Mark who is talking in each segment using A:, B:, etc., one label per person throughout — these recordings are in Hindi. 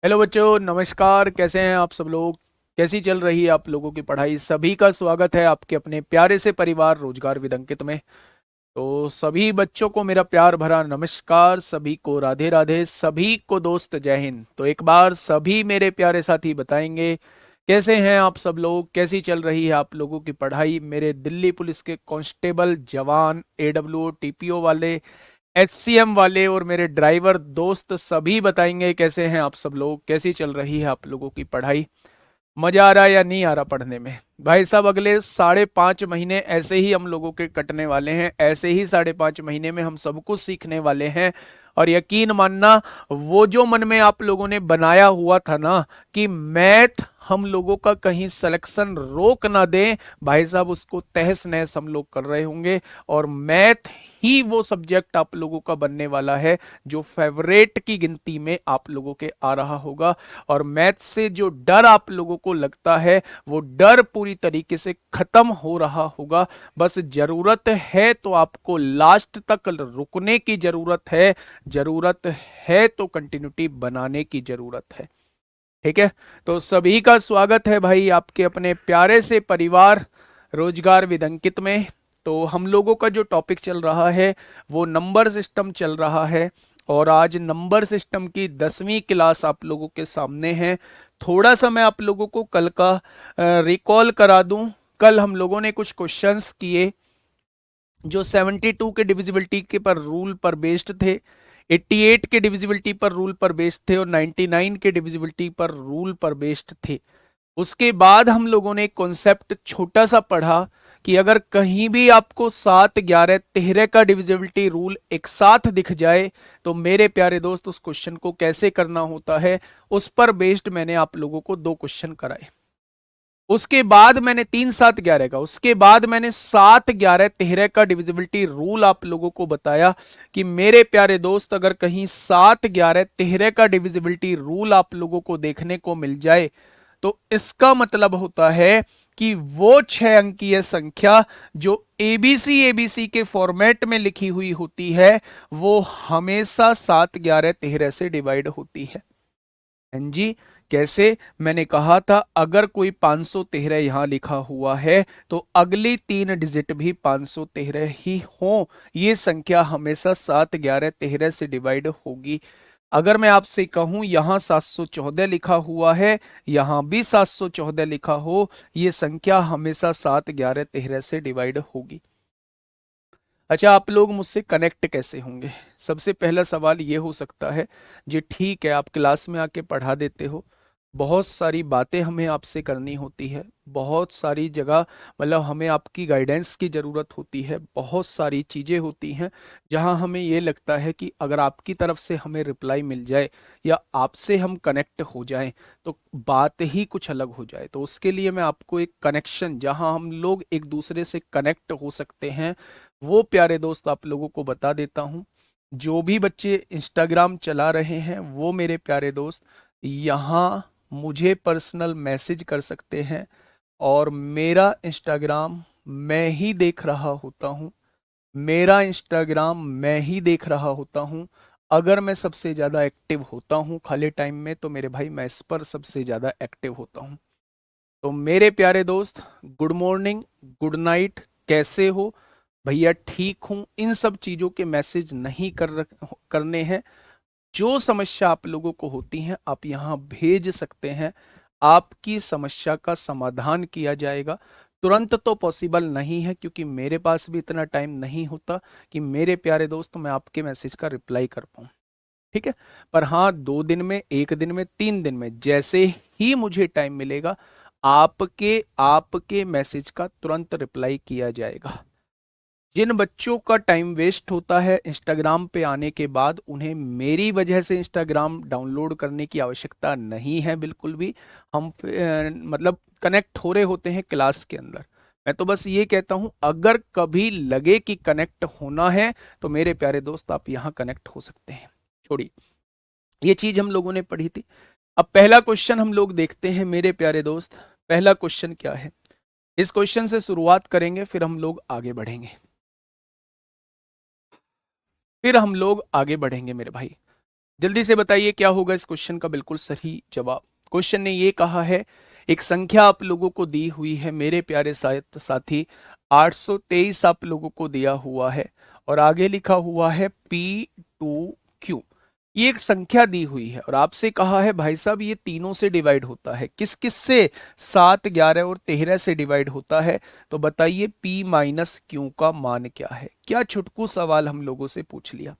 A: हेलो बच्चों, नमस्कार। कैसे हैं आप सब लोग? कैसी चल रही है आप लोगों की पढ़ाई? सभी का स्वागत है आपके अपने प्यारे से परिवार रोजगार विद अंकित में। तो सभी बच्चों को मेरा प्यार भरा नमस्कार, सभी को राधे राधे, सभी को दोस्त जय हिंद। तो एक बार सभी मेरे प्यारे साथी बताएंगे कैसे हैं आप सब लोग, कैसी चल रही है आप लोगों की पढ़ाई? मेरे दिल्ली पुलिस के कांस्टेबल जवान, एडब्ल्यू टीपीओ वाले, एचसीएम वाले और मेरे ड्राइवर दोस्त सभी बताएंगे कैसे हैं आप सब लोग, कैसी चल रही है आप लोगों की पढ़ाई? मजा आ रहा है या नहीं आ रहा पढ़ने में? भाई साहब, अगले 5.5 महीने ऐसे ही हम लोगों के कटने वाले हैं। ऐसे ही 5.5 महीने में हम सब कुछ सीखने वाले हैं। और यकीन मानना, वो जो मन में आप लोगों ने बनाया हुआ था ना कि मैथ हम लोगों का कहीं सिलेक्शन रोक ना दे, भाई साहब उसको तहस नहस हम लोग कर रहे होंगे। और मैथ ही वो सब्जेक्ट आप लोगों का बनने वाला है जो फेवरेट की गिनती में आप लोगों के आ रहा होगा। और मैथ से जो डर आप लोगों को लगता है, वो डर पूरी तरीके से खत्म हो रहा होगा। बस जरूरत है तो आपको लास्ट तक रुकने की जरूरत है, जरूरत है तो कंटिन्यूटी बनाने की जरूरत है। ठीक है? तो सभी का स्वागत है भाई आपके अपने प्यारे से परिवार रोजगार विद अंकित में। तो हम लोगों का जो टॉपिक चल रहा है वो नंबर सिस्टम चल रहा है। और आज नंबर सिस्टम की 10वीं क्लास आप लोगों के सामने है। थोड़ा सा मैं आप लोगों को कल का रिकॉल करा दूं। कल हम लोगों ने कुछ क्वेश्चंस किए जो 72 के डिविजिबिलिटी के पर रूल पर बेस्ड थे, 88 के डिविजिबिलिटी पर रूल पर बेस्ड थे और 99 के डिविजिबिलिटी पर रूल पर बेस्ड थे। उसके बाद हम लोगों ने एक कॉन्सेप्ट छोटा सा पढ़ा कि अगर कहीं भी आपको 7, 11, 13 का डिविजिबिलिटी रूल एक साथ दिख जाए तो मेरे प्यारे दोस्त उस क्वेश्चन को कैसे करना होता है, उस पर बेस्ड मैंने आप लोगों को 2 क्वेश्चन कराए। उसके बाद मैंने 3, 7, 11 का, उसके बाद मैंने 7, 11, 13 का डिविजिबिलिटी रूल आप लोगों को बताया कि मेरे प्यारे दोस्त अगर कहीं 7, 11, 13 का डिविजिबिलिटी रूल आप लोगों को देखने को मिल जाए तो इसका मतलब होता है कि वो 6 अंकीय संख्या जो एबीसी एबीसी के फॉर्मेट में लिखी हुई होती है वो हमेशा 7, 11, 13 से डिवाइड होती है। हाँ जी। कैसे? मैंने कहा था अगर कोई 513 यहां लिखा हुआ है तो अगली 3 डिजिट भी 513 ही हो। ये संख्या हमेशा 7, 11, 13 से डिवाइड होगी। अगर मैं आपसे कहूं यहां 714 लिखा हुआ है, यहां भी 714 लिखा हो, ये संख्या हमेशा 7, 11, 13 से डिवाइड होगी। अच्छा, आप लोग मुझसे कनेक्ट कैसे होंगे? सबसे पहला सवाल ये हो सकता है जी ठीक है, आप क्लास में आके पढ़ा देते हो, बहुत सारी बातें हमें आपसे करनी होती है, बहुत सारी जगह मतलब हमें आपकी गाइडेंस की ज़रूरत होती है, बहुत सारी चीज़ें होती हैं जहां हमें ये लगता है कि अगर आपकी तरफ से हमें रिप्लाई मिल जाए या आपसे हम कनेक्ट हो जाएं तो बात ही कुछ अलग हो जाए। तो उसके लिए मैं आपको एक कनेक्शन जहां हम लोग एक दूसरे से कनेक्ट हो सकते हैं वो प्यारे दोस्त आप लोगों को बता देता हूं। जो भी बच्चे इंस्टाग्राम चला रहे हैं वो मेरे प्यारे दोस्त यहाँ मुझे पर्सनल मैसेज कर सकते हैं और मेरा इंस्टाग्राम मैं ही देख रहा होता हूँ, मेरा इंस्टाग्राम मैं ही देख रहा होता हूँ। अगर मैं सबसे ज़्यादा एक्टिव होता हूँ खाली टाइम में तो मेरे भाई मैं इस पर सबसे ज़्यादा एक्टिव होता हूँ। तो मेरे प्यारे दोस्त, गुड मॉर्निंग, गुड नाइट, कैसे हो भैया? ठीक हूं, इन सब चीजों के मैसेज नहीं करने हैं। जो समस्या आप लोगों को होती है आप यहां भेज सकते हैं, आपकी समस्या का समाधान किया जाएगा। तुरंत तो पॉसिबल नहीं है क्योंकि मेरे पास भी इतना टाइम नहीं होता कि मेरे प्यारे दोस्त मैं आपके मैसेज का रिप्लाई कर पाऊं। ठीक है? पर हाँ, 2 दिन में, 1 दिन में, 3 दिन में जैसे ही मुझे टाइम मिलेगा आपके आपके मैसेज का तुरंत रिप्लाई किया जाएगा। जिन बच्चों का टाइम वेस्ट होता है इंस्टाग्राम पे आने के बाद, उन्हें मेरी वजह से इंस्टाग्राम डाउनलोड करने की आवश्यकता नहीं है बिल्कुल भी। हम मतलब कनेक्ट हो रहे होते हैं क्लास के अंदर। मैं तो बस ये कहता हूं अगर कभी लगे कि कनेक्ट होना है तो मेरे प्यारे दोस्त आप यहां कनेक्ट हो सकते हैं। छोड़िए, ये चीज हम लोगों ने पढ़ी थी। अब पहला क्वेश्चन हम लोग देखते हैं मेरे प्यारे दोस्त। पहला क्वेश्चन क्या है, इस क्वेश्चन से शुरुआत करेंगे फिर हम लोग आगे बढ़ेंगे, फिर हम लोग आगे बढ़ेंगे मेरे भाई। जल्दी से बताइए क्या होगा इस क्वेश्चन का बिल्कुल सही जवाब। क्वेश्चन ने ये कहा है, एक संख्या आप लोगों को दी हुई है मेरे प्यारे साथी, 823 आप लोगों को दिया हुआ है और आगे लिखा हुआ है P2Q। ये एक संख्या दी हुई है और आपसे कहा है भाई साहब ये तीनों से डिवाइड होता है, किस किस से? 7, 11 और 13 से डिवाइड होता है। तो बताइए P माइनस Q का मान क्या है? क्या छुटकू सवाल हम लोगों से पूछ लिया।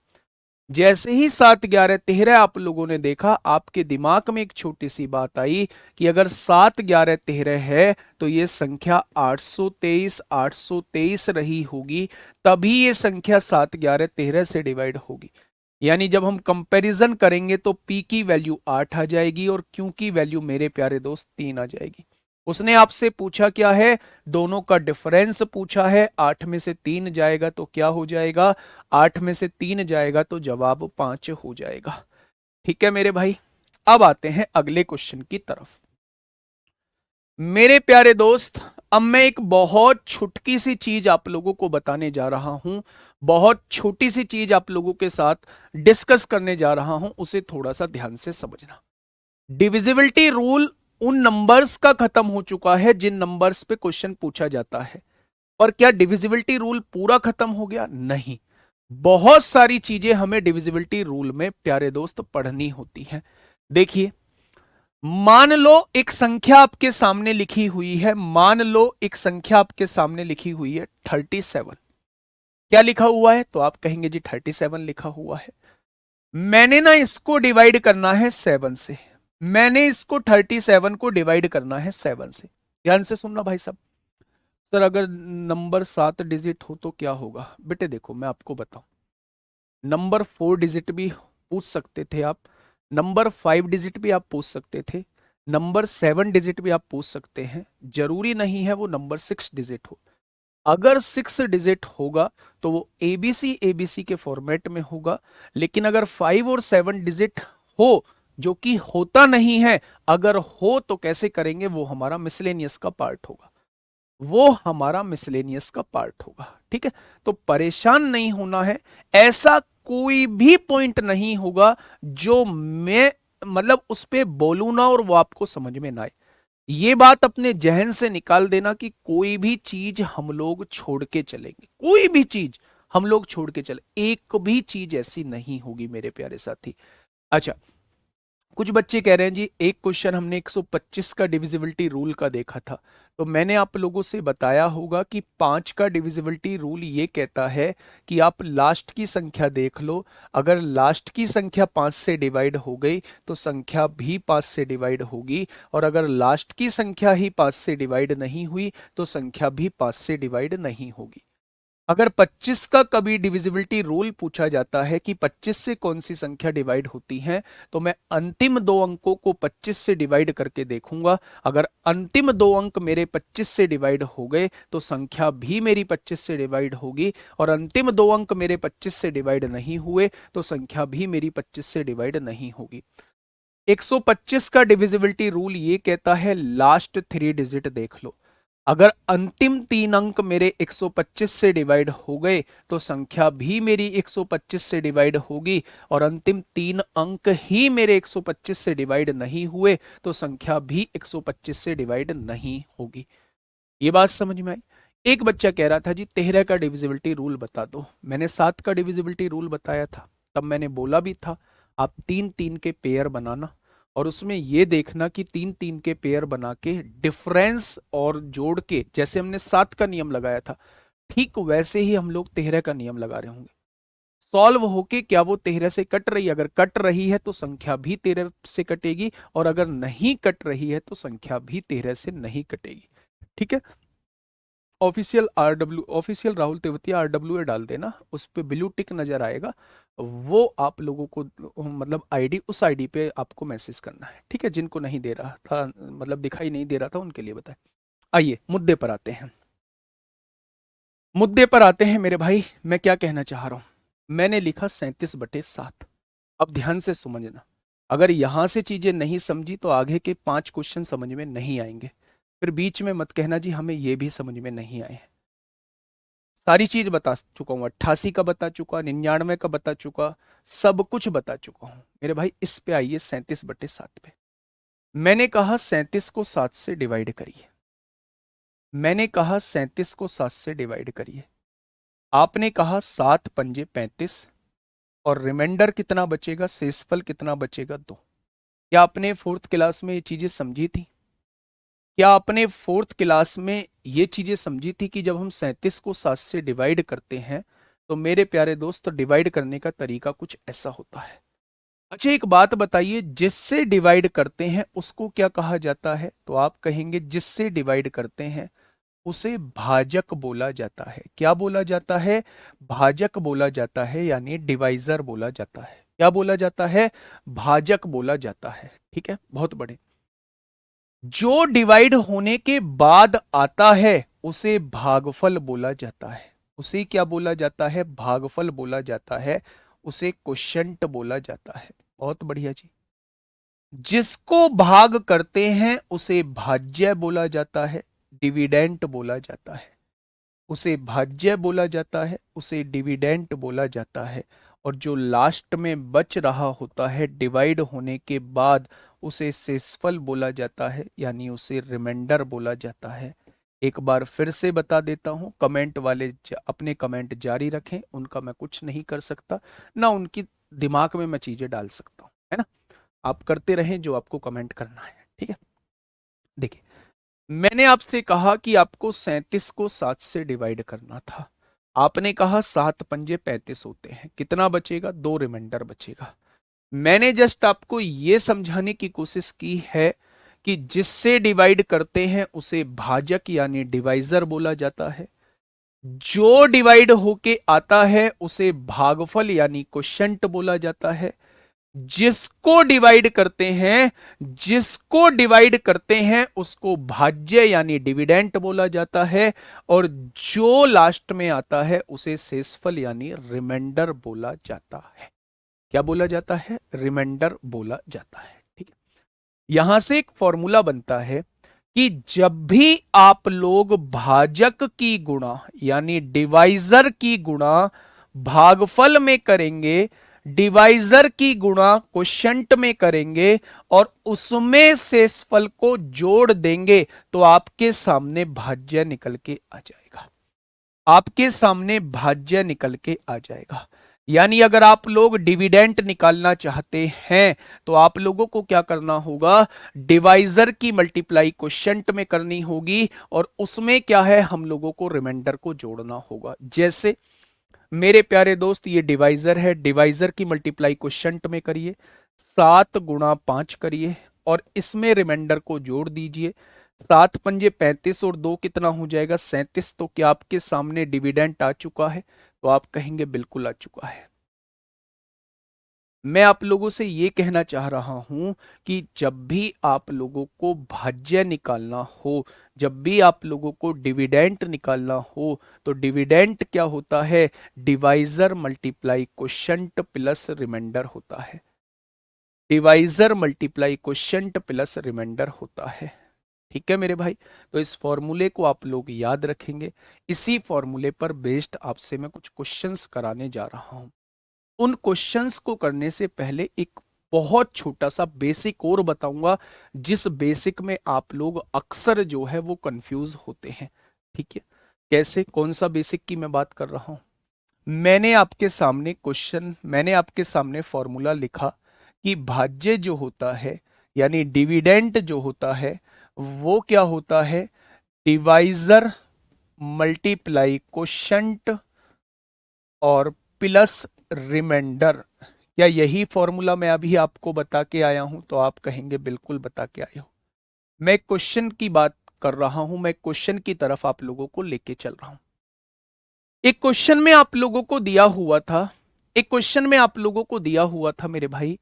A: जैसे ही 7, 11, 13 आप लोगों ने देखा, आपके दिमाग में एक छोटी सी बात आई कि अगर 7, 11, 13 है तो ये संख्या 823 रही होगी, तभी ये संख्या 7, 11, 13 से डिवाइड होगी। यानी जब हम कंपैरिजन करेंगे तो P की वैल्यू 8 आ जाएगी और Q की वैल्यू मेरे प्यारे दोस्त 3 आ जाएगी। उसने आपसे पूछा क्या है? दोनों का डिफरेंस पूछा है। 8 में से 3 जाएगा तो क्या हो जाएगा? 8 में से 3 जाएगा तो जवाब 5 हो जाएगा। ठीक है मेरे भाई, अब आते हैं अगले क्वेश्चन की तरफ। मेरे प्यारे दोस्त, अब मैं एक बहुत छुटकी सी चीज आप लोगों को बताने जा रहा हूं, बहुत छोटी सी चीज आप लोगों के साथ डिस्कस करने जा रहा हूं, उसे थोड़ा सा ध्यान से समझना। डिविजिबिलिटी रूल उन नंबर्स का खत्म हो चुका है जिन नंबर्स पे क्वेश्चन पूछा जाता है। और क्या डिविजिबिलिटी रूल पूरा खत्म हो गया? नहीं, बहुत सारी चीजें हमें डिविजिबिलिटी रूल में प्यारे दोस्त पढ़नी होती हैं। देखिए, मान लो एक संख्या आपके सामने लिखी हुई है, मान लो एक संख्या आपके सामने लिखी हुई है 37। क्या लिखा हुआ है? तो आप कहेंगे जी 37 लिखा हुआ है। मैंने ना इसको डिवाइड करना है 7 से, मैंने इसको 37 को डिवाइड करना है 7 से। ध्यान से सुनना भाई साहब। सर अगर नंबर 7 डिजिट हो तो क्या होगा? बेटे देखो मैं आपको बताऊं, नंबर 4 डिजिट भी पूछ सकते थे आप, नंबर 5 डिजिट भी आप पूछ सकते थे, नंबर 7 डिजिट भी आप पूछ सकते हैं। जरूरी नहीं है वो नंबर 6 डिजिट हो। अगर 6 डिजिट होगा तो वो एबीसी एबीसी के फॉर्मेट में होगा, लेकिन अगर 5 और 7 डिजिट हो, जो कि होता नहीं है, अगर हो तो कैसे करेंगे? वो हमारा मिसलेनियस का पार्ट होगा, वो हमारा मिसलेनियस का पार्ट होगा। ठीक है, तो परेशान नहीं होना है। ऐसा कोई भी पॉइंट नहीं होगा जो मैं मतलब उस पे बोलू ना और वो आपको समझ में ना आए। ये बात अपने जहन से निकाल देना कि कोई भी चीज हम लोग छोड़ के चलेंगे, कोई भी चीज हम लोग छोड़ के चले, एक भी चीज ऐसी नहीं होगी मेरे प्यारे साथी। अच्छा, कुछ बच्चे कह रहे हैं जी एक क्वेश्चन हमने 125 का डिविजिबिलिटी रूल का देखा था, तो मैंने आप लोगों से बताया होगा कि 5 का डिविजिबिलिटी रूल ये कहता है कि आप लास्ट की संख्या देख लो, अगर लास्ट की संख्या 5 से डिवाइड हो गई तो संख्या भी 5 से डिवाइड होगी, और अगर लास्ट की संख्या ही 5 से डिवाइड नहीं हुई तो संख्या भी 5 से डिवाइड नहीं होगी। अगर 25 का कभी डिविजिबिलिटी रूल पूछा जाता है कि 25 से कौन सी संख्या डिवाइड होती है, तो मैं अंतिम 2 अंकों को 25 से डिवाइड करके देखूंगा। अगर अंतिम 2 अंक मेरे 25 से डिवाइड हो गए तो संख्या भी मेरी 25 से डिवाइड होगी, और अंतिम 2 अंक मेरे 25 से डिवाइड नहीं हुए तो संख्या भी मेरी 25 से डिवाइड नहीं होगी। 125 का डिविजिबिलिटी रूल ये कहता है लास्ट 3 डिजिट देख लो, अगर अंतिम 3 अंक मेरे 125 से डिवाइड हो गए तो संख्या भी मेरी 125 से डिवाइड होगी, और अंतिम 3 अंक ही मेरे 125 से डिवाइड नहीं हुए तो संख्या भी 125 से डिवाइड नहीं होगी। ये बात समझ में आई? एक बच्चा कह रहा था जी 13 का डिविजिबिलिटी रूल बता दो। मैंने 7 का डिविजिबिलिटी रूल बताया था, तब मैंने बोला भी था आप 3-3 के पेयर बनाना और उसमें ये देखना कि 3-3 के पेयर बना के डिफरेंस और जोड़ के, जैसे हमने 7 का नियम लगाया था ठीक वैसे ही हम लोग 13 का नियम लगा रहे होंगे। सॉल्व होके क्या वो 13 से कट रही है? अगर कट रही है तो संख्या भी 13 से कटेगी, और अगर नहीं कट रही है तो संख्या भी 13 से नहीं कटेगी। ठीक है, official RW, official Rahul Tewatia RWA डाल देना, उस पर ब्लू टिक नजर आएगा, वो आप लोगों को मतलब आईडी, उस आईडी पे आपको मैसेज करना है। ठीक है, जिनको नहीं दे रहा था, मतलब दिखाई नहीं दे रहा था, उनके लिए बताएं। आइए मुद्दे पर आते हैं, मुद्दे पर आते हैं मेरे भाई। मैं क्या कहना चाह रहा हूं, मैंने लिखा 37/7। अब ध्यान से समझना, अगर यहां से चीजें नहीं समझी तो आगे के 5 क्वेश्चन समझ में नहीं आएंगे, फिर बीच में मत कहना जी हमें ये भी समझ में नहीं आए। सारी चीज बता चुका हूं, 88 का बता चुका, 99 का बता चुका, सब कुछ बता चुका हूं मेरे भाई। इस पे आइए 37/7 पे। मैंने कहा 37 को 7 से डिवाइड करिए। मैंने कहा 37 को 7 से डिवाइड करिए। आपने कहा 7 पंजे 35 और रिमाइंडर कितना बचेगा, शेषफल कितना बचेगा, 2। क्या आपने फोर्थ क्लास में ये चीजें समझी थी? क्या आपने फोर्थ क्लास में ये चीजें समझी थी कि जब हम 37 को 7 से डिवाइड करते हैं तो मेरे प्यारे दोस्त डिवाइड करने का तरीका कुछ ऐसा होता है। अच्छा एक बात बताइए, जिससे डिवाइड करते हैं उसको क्या कहा जाता है? तो आप कहेंगे जिससे डिवाइड करते हैं उसे भाजक बोला जाता है। क्या बोला जाता है? भाजक बोला जाता है, यानी डिवाइजर बोला जाता है। क्या बोला जाता है? भाजक बोला जाता है। ठीक है, बहुत बड़े। जो डिवाइड होने के बाद आता है उसे भागफल बोला जाता है। उसे क्या बोला जाता है? भागफल बोला जाता है। उसे क्वोशंट बोला जाता है। बहुत बढ़िया जी। जिसको भाग करते हैं उसे भाज्य बोला जाता है, डिविडेंट बोला जाता है। उसे भाज्य बोला जाता है, उसे डिविडेंट बोला जाता है। और जो लास्ट में बच रहा होता है डिवाइड होने के बाद उसे शेषफल बोला जाता है, यानी उसे रिमाइंडर बोला जाता है। एक बार फिर से बता देता हूं, कमेंट वाले अपने कमेंट जारी रखें, उनका मैं कुछ नहीं कर सकता, ना उनकी दिमाग में मैं चीजें डाल सकता हूं, है ना। आप करते रहें जो आपको कमेंट करना है, ठीक है। देखिए, मैंने आपसे कहा कि आपको 37 को 7 से डिवाइड करना था। आपने कहा 7 पंजे 35 होते हैं, कितना बचेगा? 2 रिमाइंडर बचेगा। मैंने जस्ट आपको यह समझाने की कोशिश की है कि जिससे डिवाइड करते हैं उसे भाजक यानी डिवाइजर बोला जाता है। जो डिवाइड होके आता है उसे भागफल यानी क्वोशंट बोला जाता है। जिसको डिवाइड करते हैं, जिसको डिवाइड करते हैं उसको भाज्य यानी डिविडेंट बोला जाता है। और जो लास्ट में आता है उसे शेषफल यानी रिमाइंडर बोला जाता है। क्या बोला जाता है? रिमाइंडर बोला जाता है। ठीक है, यहां से एक फॉर्मूला बनता है कि जब भी आप लोग भाजक की गुणा यानी डिवाइजर की गुणा भागफल में करेंगे, डिवाइजर की गुणा क्वोशंट में करेंगे और उसमें शेषफल को जोड़ देंगे तो आपके सामने भाज्य निकल के आ जाएगा। आपके सामने भाज्य निकल के आ जाएगा। यानी अगर आप लोग डिविडेंट निकालना चाहते हैं तो आप लोगों को क्या करना होगा? डिवाइजर की मल्टीप्लाई क्वोशंट में करनी होगी और उसमें क्या है, हम लोगों को रिमाइंडर को जोड़ना होगा। जैसे मेरे प्यारे दोस्त ये डिवाइजर है, डिवाइजर की मल्टीप्लाई क्वोशंट में करिए, 7 गुणा 5 करिए और इसमें रिमाइंडर को जोड़ दीजिए। 7 पंजे 35 और 2 कितना हो जाएगा? 37। तो क्या आपके सामने डिविडेंट आ चुका है? तो आप कहेंगे बिल्कुल आ चुका है। मैं आप लोगों से ये कहना चाह रहा हूं कि जब भी आप लोगों को भाज्य निकालना हो, जब भी आप लोगों को डिविडेंट निकालना हो तो डिविडेंट क्या होता है? Divisor multiply quotient plus remainder होता है। Divisor multiply quotient plus remainder होता है। ठीक है मेरे भाई, तो इस फॉर्मूले को आप लोग याद रखेंगे। इसी फॉर्मूले पर बेस्ड आपसे मैं कुछ क्वेश्चंस कराने जा रहा हूं। उन क्वेश्चंस को करने से पहले एक बहुत छोटा सा बेसिक और बताऊंगा, जिस बेसिक में आप लोग अक्सर जो है वो कंफ्यूज होते हैं। ठीक है, कैसे, कौन सा बेसिक की मैं बात कर रहा हूं? मैंने आपके सामने फॉर्मूला लिखा कि भाज्य जो होता है यानी डिविडेंट जो होता है वो क्या होता है? डिवाइजर मल्टीप्लाई क्वोशंट और प्लस रिमाइंडर। क्या यही फॉर्मूला मैं अभी आपको बता के आया हूं? तो आप कहेंगे बिल्कुल बता के आए हो। मैं क्वेश्चन की बात कर रहा हूं, मैं क्वेश्चन की तरफ आप लोगों को लेके चल रहा हूं। एक क्वेश्चन में आप लोगों को दिया हुआ था, एक क्वेश्चन में आप लोगों को दिया हुआ था मेरे भाई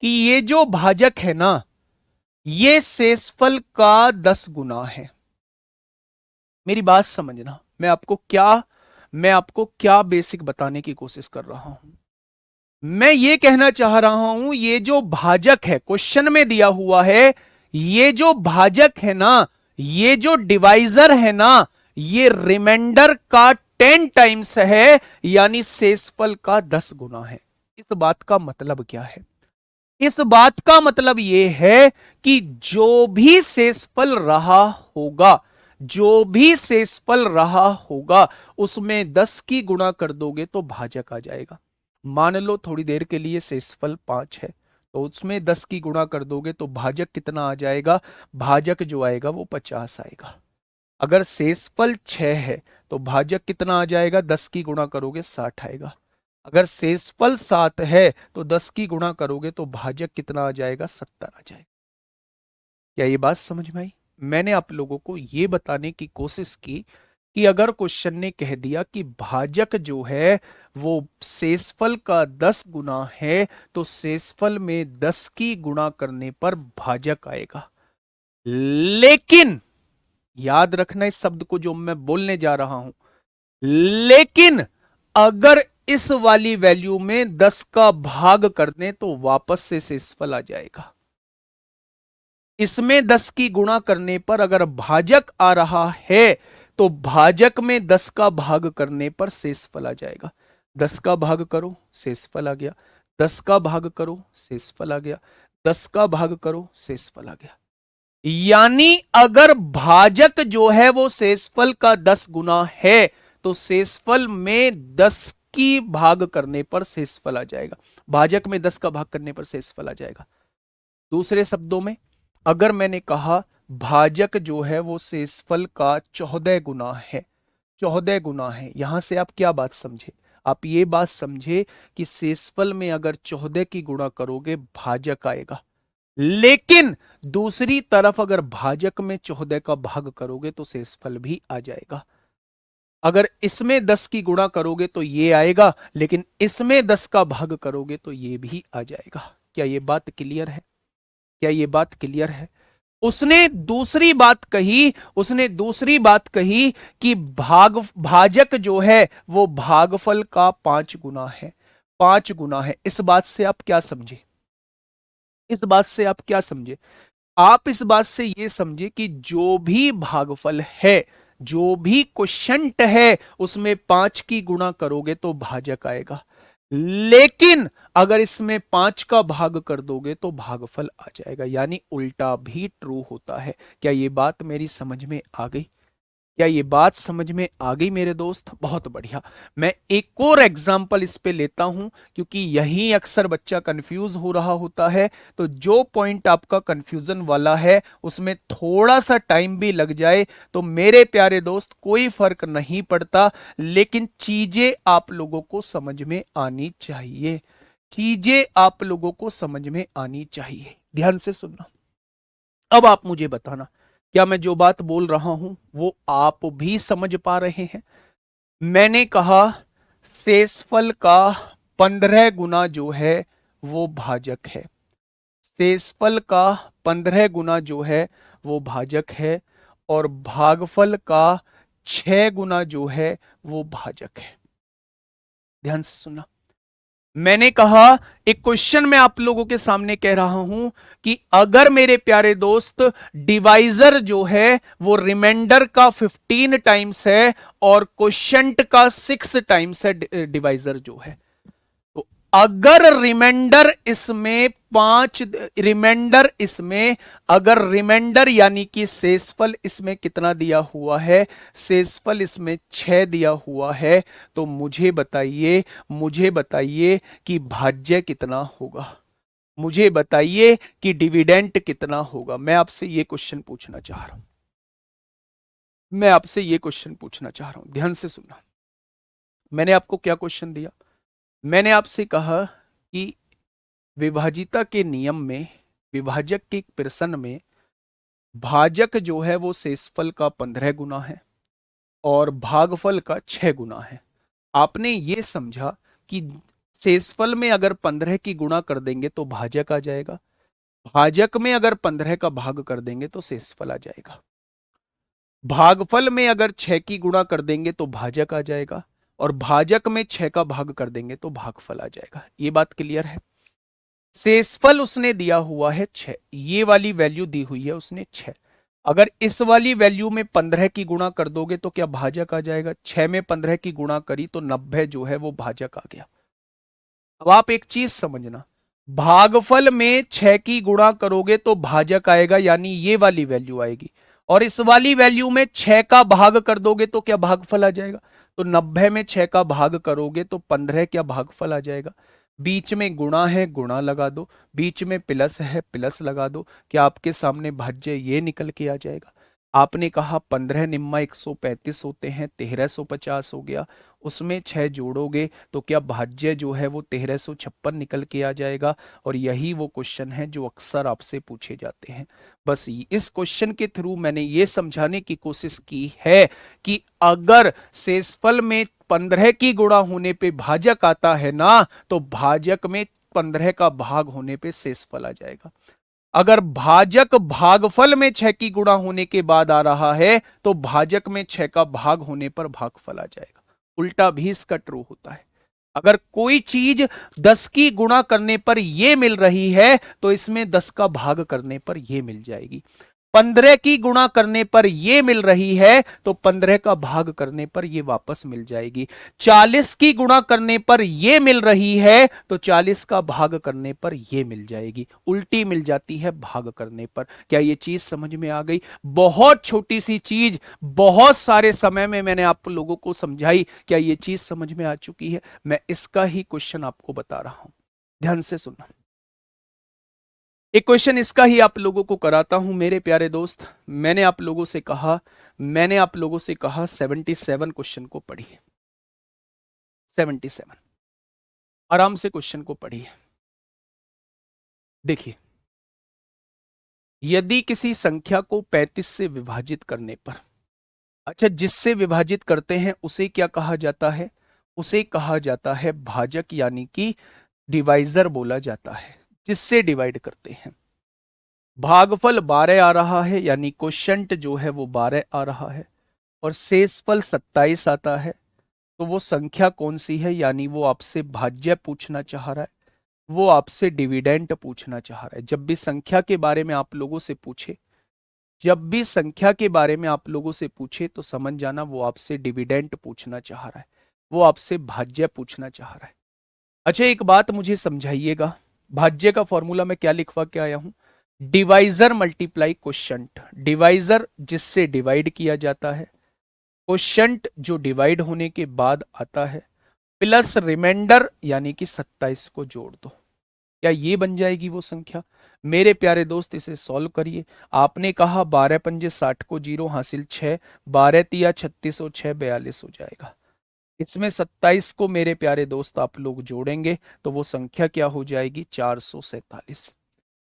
A: कि ये जो भाजक है ना, ये शेषफल का 10 गुना है। मेरी बात समझना, मैं आपको क्या बेसिक बताने की कोशिश कर रहा हूं। मैं ये कहना चाह रहा हूं ये जो भाजक है क्वेश्चन में दिया हुआ है, ये जो भाजक है ना, ये जो डिवाइजर है ना, ये रिमाइंडर का 10 टाइम्स है, यानी शेषफल का 10 गुना है। इस बात का मतलब क्या है? इस बात का मतलब यह है कि जो भी शेषफल रहा होगा, जो भी शेषफल रहा होगा, उसमें 10 की गुणा कर दोगे तो भाजक आ जाएगा। मान लो थोड़ी देर के लिए शेषफल 5 है, तो उसमें 10 की गुणा कर दोगे तो भाजक कितना आ जाएगा? भाजक जो आएगा वो 50 आएगा। अगर शेषफल 6 है तो भाजक कितना आ जाएगा? 10 की गुणा करोगे 60 आएगा। अगर शेषफल 7 है तो 10 की गुणा करोगे तो भाजक कितना आ जाएगा? 70 आ जाएगा। क्या ये बात समझ में आई? मैंने आप लोगों को ये बताने की कोशिश की कि अगर क्वेश्चन ने कह दिया कि भाजक जो है वो शेषफल का 10 गुना है, तो शेषफल में 10 की गुणा करने पर भाजक आएगा। लेकिन याद रखना इस शब्द को जो मैं बोलने जा रहा हूं, लेकिन अगर इस वाली वैल्यू में 10 का भाग कर दें तो वापस से शेषफल आ जाएगा। इसमें 10 की गुणा करने पर अगर भाजक आ रहा है तो भाजक में 10 का भाग करने पर शेषफल आ जाएगा। 10 का भाग करो, शेषफल आ गया। 10 का भाग करो, शेषफल आ गया। 10 का भाग करो, शेषफल आ गया। यानी अगर भाजक जो है वो शेषफल का 10 गुना है तो शेषफल में 10 की भाग करने पर शेषफल आ जाएगा। भाजक में 10 का भाग करने पर शेषफल आ जाएगा। दूसरे शब्दों में अगर मैंने कहा भाजक जो है वो शेषफल का 14 गुना है, 14 गुना है, यहां से आप क्या बात समझे? आप ये बात समझे कि शेषफल में अगर 14 की गुणा करोगे भाजक आएगा, लेकिन दूसरी तरफ अगर भाजक में 14 का भाग करोगे तो शेषफल भी आ जाएगा। अगर इसमें 10 की गुणा करोगे तो ये आएगा, लेकिन इसमें 10 का भाग करोगे तो ये भी आ जाएगा। क्या ये बात क्लियर है? क्या ये बात क्लियर है? उसने दूसरी बात कही, उसने दूसरी बात कही कि भाजक जो है वो भागफल का 5 गुना है, 5 गुना है। इस बात से आप क्या समझे? इस बात से आप क्या समझे? आप इस बात से यह समझे कि जो भी भागफल है, जो भी क्वोशंट है, उसमें 5 की गुणा करोगे तो भाजक आएगा, लेकिन अगर इसमें 5 का भाग कर दोगे तो भागफल आ जाएगा। यानी उल्टा भी ट्रू होता है। क्या ये बात मेरी समझ में आ गई? क्या ये बात समझ में आ गई मेरे दोस्त? बहुत बढ़िया। मैं एक और एग्जाम्पल इस पे लेता हूं, क्योंकि यही अक्सर बच्चा कंफ्यूज हो रहा होता है। तो जो पॉइंट आपका कंफ्यूजन वाला है उसमें थोड़ा सा टाइम भी लग जाए तो मेरे प्यारे दोस्त कोई फर्क नहीं पड़ता, लेकिन चीजें आप लोगों को समझ में आनी चाहिए। चीजें आप लोगों को समझ में आनी चाहिए। ध्यान से सुनना। अब आप मुझे बताना, क्या मैं जो बात बोल रहा हूं वो आप भी समझ पा रहे हैं? मैंने कहा शेषफल का 15 गुना जो है वो भाजक है। शेषफल का 15 गुना जो है वो भाजक है, और भागफल का 6 गुना जो है वो भाजक है। ध्यान से सुनना। मैंने कहा एक क्वेश्चन मैं आप लोगों के सामने कह रहा हूं कि अगर मेरे प्यारे दोस्त डिवाइजर जो है वो रिमाइंडर का 15 टाइम्स है और क्वोशंट का 6 टाइम्स है, डिवाइजर जो है, तो अगर रिमाइंडर इसमें 5, रिमाइंडर इसमें, अगर रिमाइंडर यानी कि शेषफल इसमें कितना दिया हुआ है? शेषफल इसमें 6 दिया हुआ है, तो मुझे बताइए, मुझे बताइए कि भाज्य कितना होगा? मुझे बताइए कि डिविडेंड कितना होगा? मैं आपसे ये क्वेश्चन पूछना चाह रहा हूं। मैं आपसे ये क्वेश्चन पूछना चाह रहा हूं, ध्यान से सुनना। मैंने आपको क्या क्वेश्चन दिया? मैंने आपसे कहा कि विभाजिता के नियम में, विभाजक के प्रश्न में, भाजक जो है वो शेषफल का 15 गुना है और भागफल का 6 गुना है। आपने ये समझा कि शेषफल में अगर 15 की गुणा कर देंगे तो भाजक आ जाएगा, भाजक में अगर 15 का भाग कर देंगे तो शेषफल आ जाएगा, भागफल में अगर 6 की गुणा कर देंगे तो भाजक आ जाएगा, और भाजक में 6 का भाग कर देंगे तो भागफल आ जाएगा। ये बात क्लियर है? शेषफल उसने दिया हुआ है 6, ये वाली वैल्यू दी हुई है उसने 6। अगर इस वाली वैल्यू में 15 की गुणा कर दोगे तो क्या भाजक आ जाएगा? 6 में 15 की गुणा करी तो 90 जो है वो भाजक आ गया। अब आप एक चीज समझना, भागफल में 6 की गुणा करोगे तो भाजक आएगा, यानी ये वाली वैल्यू आएगी, और इस वाली वैल्यू में 6 का भाग कर दोगे तो क्या भागफल आ जाएगा? तो 90 में 6 का भाग करोगे तो 15 क्या भागफल आ जाएगा? बीच में गुणा है, गुणा लगा दो, बीच में प्लस है, प्लस लगा दो, क्या आपके सामने भाज्य ये निकल के आ जाएगा? आपने कहा 15 निम्मा 135 होते हैं, 1350 हो गया, उसमें 6 जोड़ोगे तो क्या भाज्य जो है वो 1356 निकल के आ जाएगा। और यही वो क्वेश्चन है जो अक्सर आपसे पूछे जाते हैं। बस इस क्वेश्चन के थ्रू मैंने ये समझाने की कोशिश की है कि अगर शेषफल में 15 की गुणा होने पे भाजक आता है ना, तो भाजक में 15 का भाग होने पे शेषफल आ जाएगा। अगर भाजक भागफल में 6 की गुणा होने के बाद आ रहा है तो भाजक में 6 का भाग होने पर भागफल आ जाएगा। उल्टा भी इसका ट्रू होता है। अगर कोई चीज 10 की गुणा करने पर यह मिल रही है तो इसमें 10 का भाग करने पर यह मिल जाएगी। 15 की गुणा करने पर यह मिल रही है तो 15 का भाग करने पर यह वापस मिल जाएगी। 40 की गुणा करने पर यह मिल रही है तो 40 का भाग करने पर यह मिल जाएगी। उल्टी मिल जाती है भाग करने पर। क्या यह चीज समझ में आ गई? बहुत छोटी सी चीज, बहुत सारे समय में मैंने आप लोगों को समझाई। क्या यह चीज समझ में आ चुकी है? मैं इसका ही क्वेश्चन आपको बता रहा हूं, ध्यान से सुनना। एक क्वेश्चन इसका ही आप लोगों को कराता हूं मेरे प्यारे दोस्त। मैंने आप लोगों से कहा 77 क्वेश्चन को पढ़िए। 77 आराम से क्वेश्चन को पढ़िए। देखिए, यदि किसी संख्या को 35 से विभाजित करने पर, अच्छा, जिससे विभाजित करते हैं उसे क्या कहा जाता है? उसे कहा जाता है भाजक, यानी कि डिवाइजर बोला जाता है, जिससे डिवाइड करते हैं। भागफल 12 आ रहा है, यानी क्वोशंट जो है वो 12 आ रहा है, और शेषफल 27 आता है। तो वो संख्या कौन सी है? यानी वो आपसे भाज्य पूछना चाह रहा है, वो आपसे डिविडेंड पूछना चाह रहा है। जब भी संख्या के बारे में आप लोगों से पूछे, जब भी संख्या के बारे में आप लोगों से पूछे तो समझ जाना वो आपसे डिविडेंड पूछना चाह रहा है, वो आपसे भाज्य पूछना चाह रहा है। अच्छा, एक बात मुझे समझाइएगा, भाज्य का फॉर्मूला मैं क्या लिखवा के आया हूं? Divisor multiply quotient. डिवाइजर जिससे डिवाइड किया जाता है, क्वोशंट जो डिवाइड होने के बाद आता है, प्लस रिमाइंडर यानी कि 27 को जोड़ दो। क्या ये बन जाएगी वो संख्या? मेरे प्यारे दोस्त, इसे सॉल्व करिए। आपने कहा 12 पंजे 60 को जीरो हासिल 6, 12 तिया 36 और 6 42 हो जाएगा। इसमें 27 को मेरे प्यारे दोस्त आप लोग जोड़ेंगे तो वो संख्या क्या हो जाएगी? 447।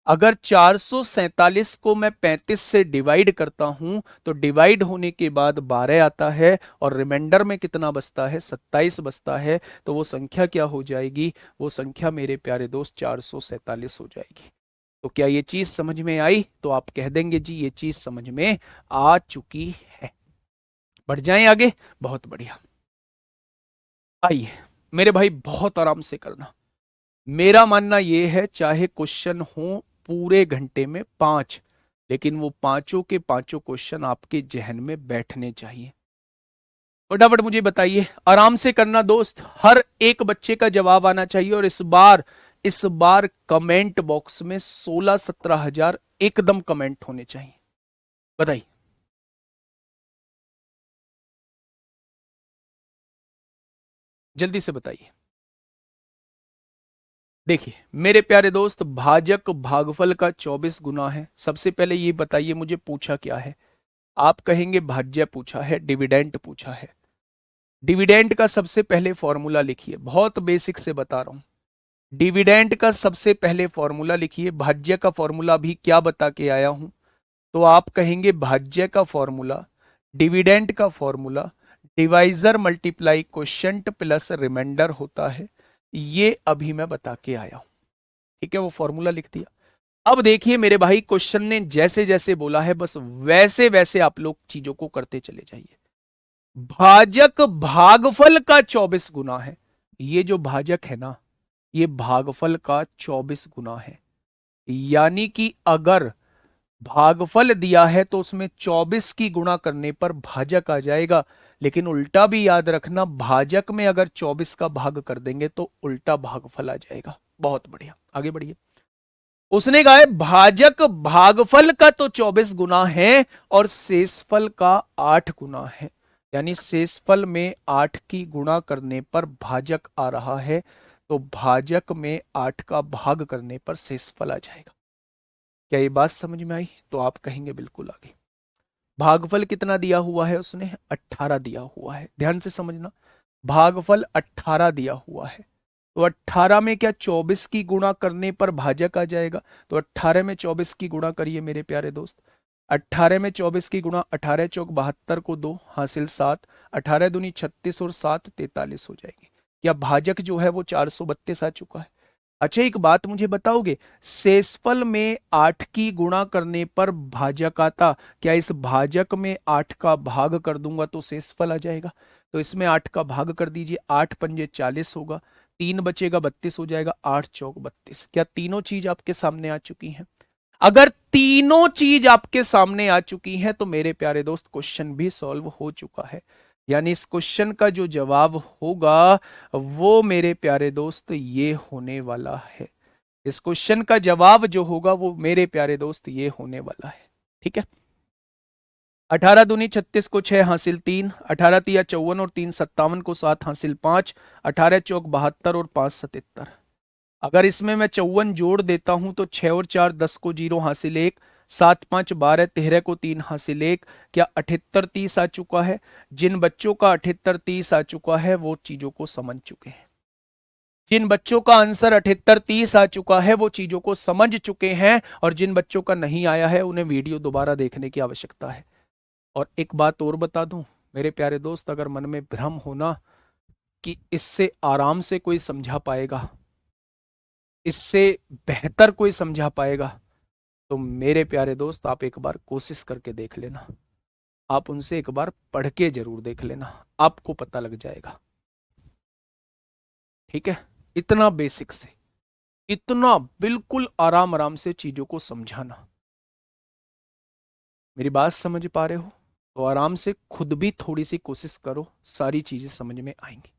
A: अगर 447 को मैं 35 से डिवाइड करता हूं तो डिवाइड होने के बाद 12 आता है और रिमाइंडर में कितना बचता है? 27 बचता है। तो वो संख्या क्या हो जाएगी? वो संख्या मेरे प्यारे दोस्त 447 हो जाएगी। तो क्या ये चीज समझ में आई? तो आप कह देंगे जी ये चीज समझ में आ चुकी है। बढ़ जाएं आगे। बहुत बढ़िया। आइए मेरे भाई, बहुत आराम से करना। मेरा मानना यह है, चाहे क्वेश्चन हो पूरे घंटे में 5, लेकिन वो पांचों के पांचों क्वेश्चन आपके जहन में बैठने चाहिए। फटाफट मुझे बताइए, आराम से करना दोस्त, हर एक बच्चे का जवाब आना चाहिए। और इस बार कमेंट बॉक्स में 16-17 हजार एकदम कमेंट होने चाहिए। बताइए। जल्दी से बताइए। देखिए मेरे प्यारे दोस्त, भाजक भागफल का 24 गुना है। सबसे पहले ये बताइए मुझे पूछा क्या है? आप कहेंगे भाज्य पूछा है, डिविडेंड पूछा है। डिविडेंड का सबसे पहले फॉर्मूला लिखिए, बहुत बेसिक से बता रहा हूं। डिविडेंड का सबसे पहले फॉर्मूला लिखिए। भाज्य का फॉर्मूला भी क्या बता के आया हूं? तो आप कहेंगे भाज्य का फॉर्मूला, डिविडेंड का formula divisor multiply quotient plus remainder होता है। ये अभी मैं बता के आया हूं। ठीक है, वो फॉर्मूला लिख दिया। अब देखिए मेरे भाई, क्वेश्चन ने जैसे जैसे बोला है बस वैसे वैसे आप लोग चीजों को करते चले जाइए। भाजक भागफल का 24 गुना है। ये जो भाजक है ना, ये भागफल का 24 गुना है। यानी कि अगर भागफल दिया है तो उसमें 24 की गुणा करने पर भाजक आ जाएगा, लेकिन उल्टा भी याद रखना, भाजक में अगर 24 का भाग कर देंगे तो उल्टा भागफल आ जाएगा। बहुत बढ़िया, आगे बढ़िए। उसने कहा है भाजक भागफल का तो 24 गुना है और शेषफल का 8 गुना है, यानी शेषफल में 8 की गुणा करने पर भाजक आ रहा है, तो भाजक में 8 का भाग करने पर शेषफल आ जाएगा। क्या ये बात समझ में आई? तो आप कहेंगे बिल्कुल आगे। भागफल कितना दिया हुआ है उसने? 18 दिया हुआ है, ध्यान से समझना। भागफल 18 दिया हुआ है, तो 18 में क्या 24 की गुणा करने पर भाजक आ जाएगा? तो 18 में 24 की गुणा करिए मेरे प्यारे दोस्त। 18 में 24 की गुणा, 18 चौक 72 को 2 हासिल 7, 18 दूनी 36 और 7 43 हो जाएगी। क्या भाजक जो है वो 432 आ चुका है? अच्छा एक बात मुझे बताओगे, शेषफल में 8 की गुणा करने पर भाजक आता, क्या इस भाजक में 8 का भाग कर दूंगा तो शेषफल आ जाएगा? तो इसमें 8 का भाग कर दीजिए, 8 पंजे 40 होगा, 3 बचेगा 32 हो जाएगा, 8 चौक 32। क्या तीनों चीज आपके सामने आ चुकी हैं? अगर तीनों चीज आपके सामने आ चुकी हैं तो मेरे प्यारे दोस्त क्वेश्चन भी सॉल्व हो चुका है, यानी इस क्वेश्चन का जो जवाब होगा वो मेरे प्यारे दोस्त ये होने वाला है। इस क्वेश्चन का जवाब जो होगा वो मेरे प्यारे दोस्त ये होने वाला है। ठीक है, 18 दूनी 36 को 6 हासिल 3, 18 तिया 54 और 3 57 को 7 हासिल 5, 18 चौक 72 और 5 77। अगर इसमें मैं 54 जोड़ देता हूं तो 6 और 4 10 को 0 हासिल 1, 7 5 12 13 को 3 हासिल 1। क्या 78 30 आ चुका है? जिन बच्चों का 78 30 आ चुका है वो चीजों को समझ चुके हैं। जिन बच्चों का आंसर 78 30 आ चुका है वो चीजों को समझ चुके हैं, और जिन बच्चों का नहीं आया है उन्हें वीडियो दोबारा देखने की आवश्यकता है। और एक बात और बता दूं मेरे प्यारे दोस्त, अगर मन में भ्रम होना कि इससे आराम से कोई समझा पाएगा, इससे बेहतर कोई समझा पाएगा, तो मेरे प्यारे दोस्त आप एक बार कोशिश करके देख लेना, आप उनसे एक बार पढ़ के जरूर देख लेना, आपको पता लग जाएगा। ठीक है, इतना बेसिक से, इतना बिल्कुल आराम आराम से चीजों को समझाना। मेरी बात समझ पा रहे हो? तो आराम से खुद भी थोड़ी सी कोशिश करो, सारी चीजें समझ में आएंगी।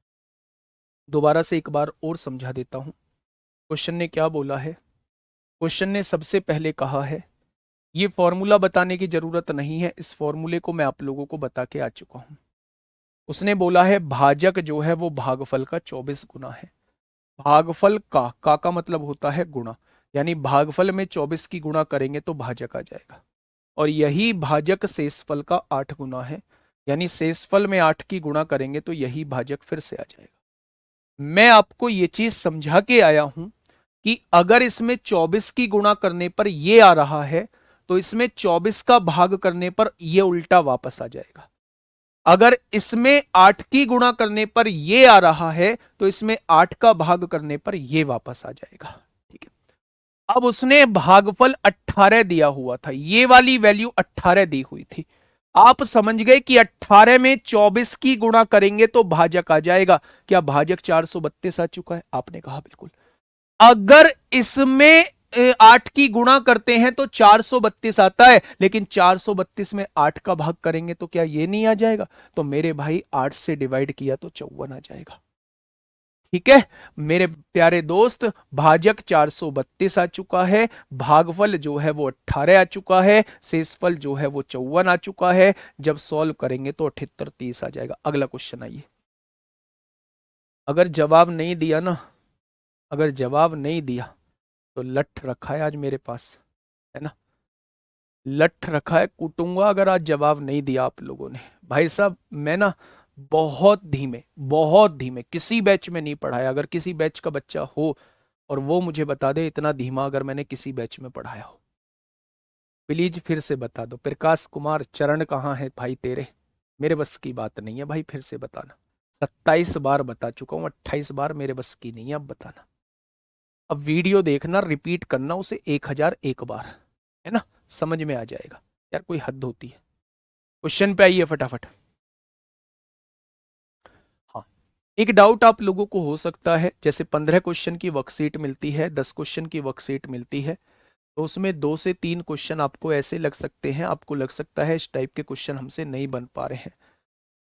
A: दोबारा से एक बार और समझा देता हूं। क्वेश्चन ने क्या बोला है? क्वेश्चन ने सबसे पहले कहा है, ये फॉर्मूला बताने की जरूरत नहीं है, इस फॉर्मूले को मैं आप लोगों को बता के आ चुका हूं। उसने बोला है भाजक जो है वो भागफल का 24 गुना है। भागफल का मतलब होता है गुणा, यानी भागफल में 24 की गुणा करेंगे तो भाजक आ जाएगा, और यही भाजक शेषफल का 8 गुना है, यानी शेषफल में 8 की गुणा करेंगे तो यही भाजक फिर से आ जाएगा। मैं आपको ये चीज समझा के आया हूं कि अगर इसमें 24 की गुणा करने पर ये आ रहा है तो इसमें 24 का भाग करने पर ये उल्टा वापस आ जाएगा। अगर इसमें 8 की गुणा करने पर ये आ रहा है तो इसमें 8 का भाग करने पर ये वापस आ जाएगा। ठीक है, अब उसने भागफल 18 दिया हुआ था, ये वाली वैल्यू 18 दी हुई थी। आप समझ गए कि 18 में 24 की गुणा करेंगे तो भाजक आ जाएगा। क्या भाजक 432 आ चुका है? आपने कहा बिल्कुल। अगर इसमें 8 की गुणा करते हैं तो 432 आता है, लेकिन 432 में 8 का भाग करेंगे तो क्या ये नहीं आ जाएगा? तो मेरे भाई 8 से डिवाइड किया तो 54 आ जाएगा। ठीक है मेरे प्यारे दोस्त, भाजक 432 आ चुका है, भागफल जो है वो 18 आ चुका है, शेषफल जो है वो 54 आ चुका है। जब सॉल्व करेंगे तो 78 30 आ जाएगा। अगला क्वेश्चन आइए। अगर जवाब नहीं दिया ना, अगर जवाब नहीं दिया तो लठ रखा है आज मेरे पास, है ना, लठ रखा है, कूटूंगा अगर आज जवाब नहीं दिया आप लोगों ने। भाई साहब मैं ना बहुत धीमे किसी बैच में नहीं पढ़ाया। अगर किसी बैच का बच्चा हो और वो मुझे बता दे इतना धीमा अगर मैंने किसी बैच में पढ़ाया हो, प्लीज फिर से बता दो। प्रकाश कुमार चरण कहाँ है भाई तेरे? मेरे बस की बात नहीं है भाई, फिर से बताना। 27 बार बता चुका हूं, 28 बार मेरे बस की नहीं है, अब बताना। अब वीडियो देखना, रिपीट करना उसे 1001 बार, है ना, समझ में आ जाएगा। यार कोई हद होती है। क्वेश्चन पे आइए फटाफट। हाँ, एक डाउट आप लोगों को हो सकता है, जैसे 15 क्वेश्चन की वर्कशीट मिलती है, 10 क्वेश्चन की वर्कशीट मिलती है, तो उसमें 2 से 3 क्वेश्चन आपको ऐसे लग सकते हैं, आपको लग सकता है इस टाइप के क्वेश्चन हमसे नहीं बन पा रहे हैं,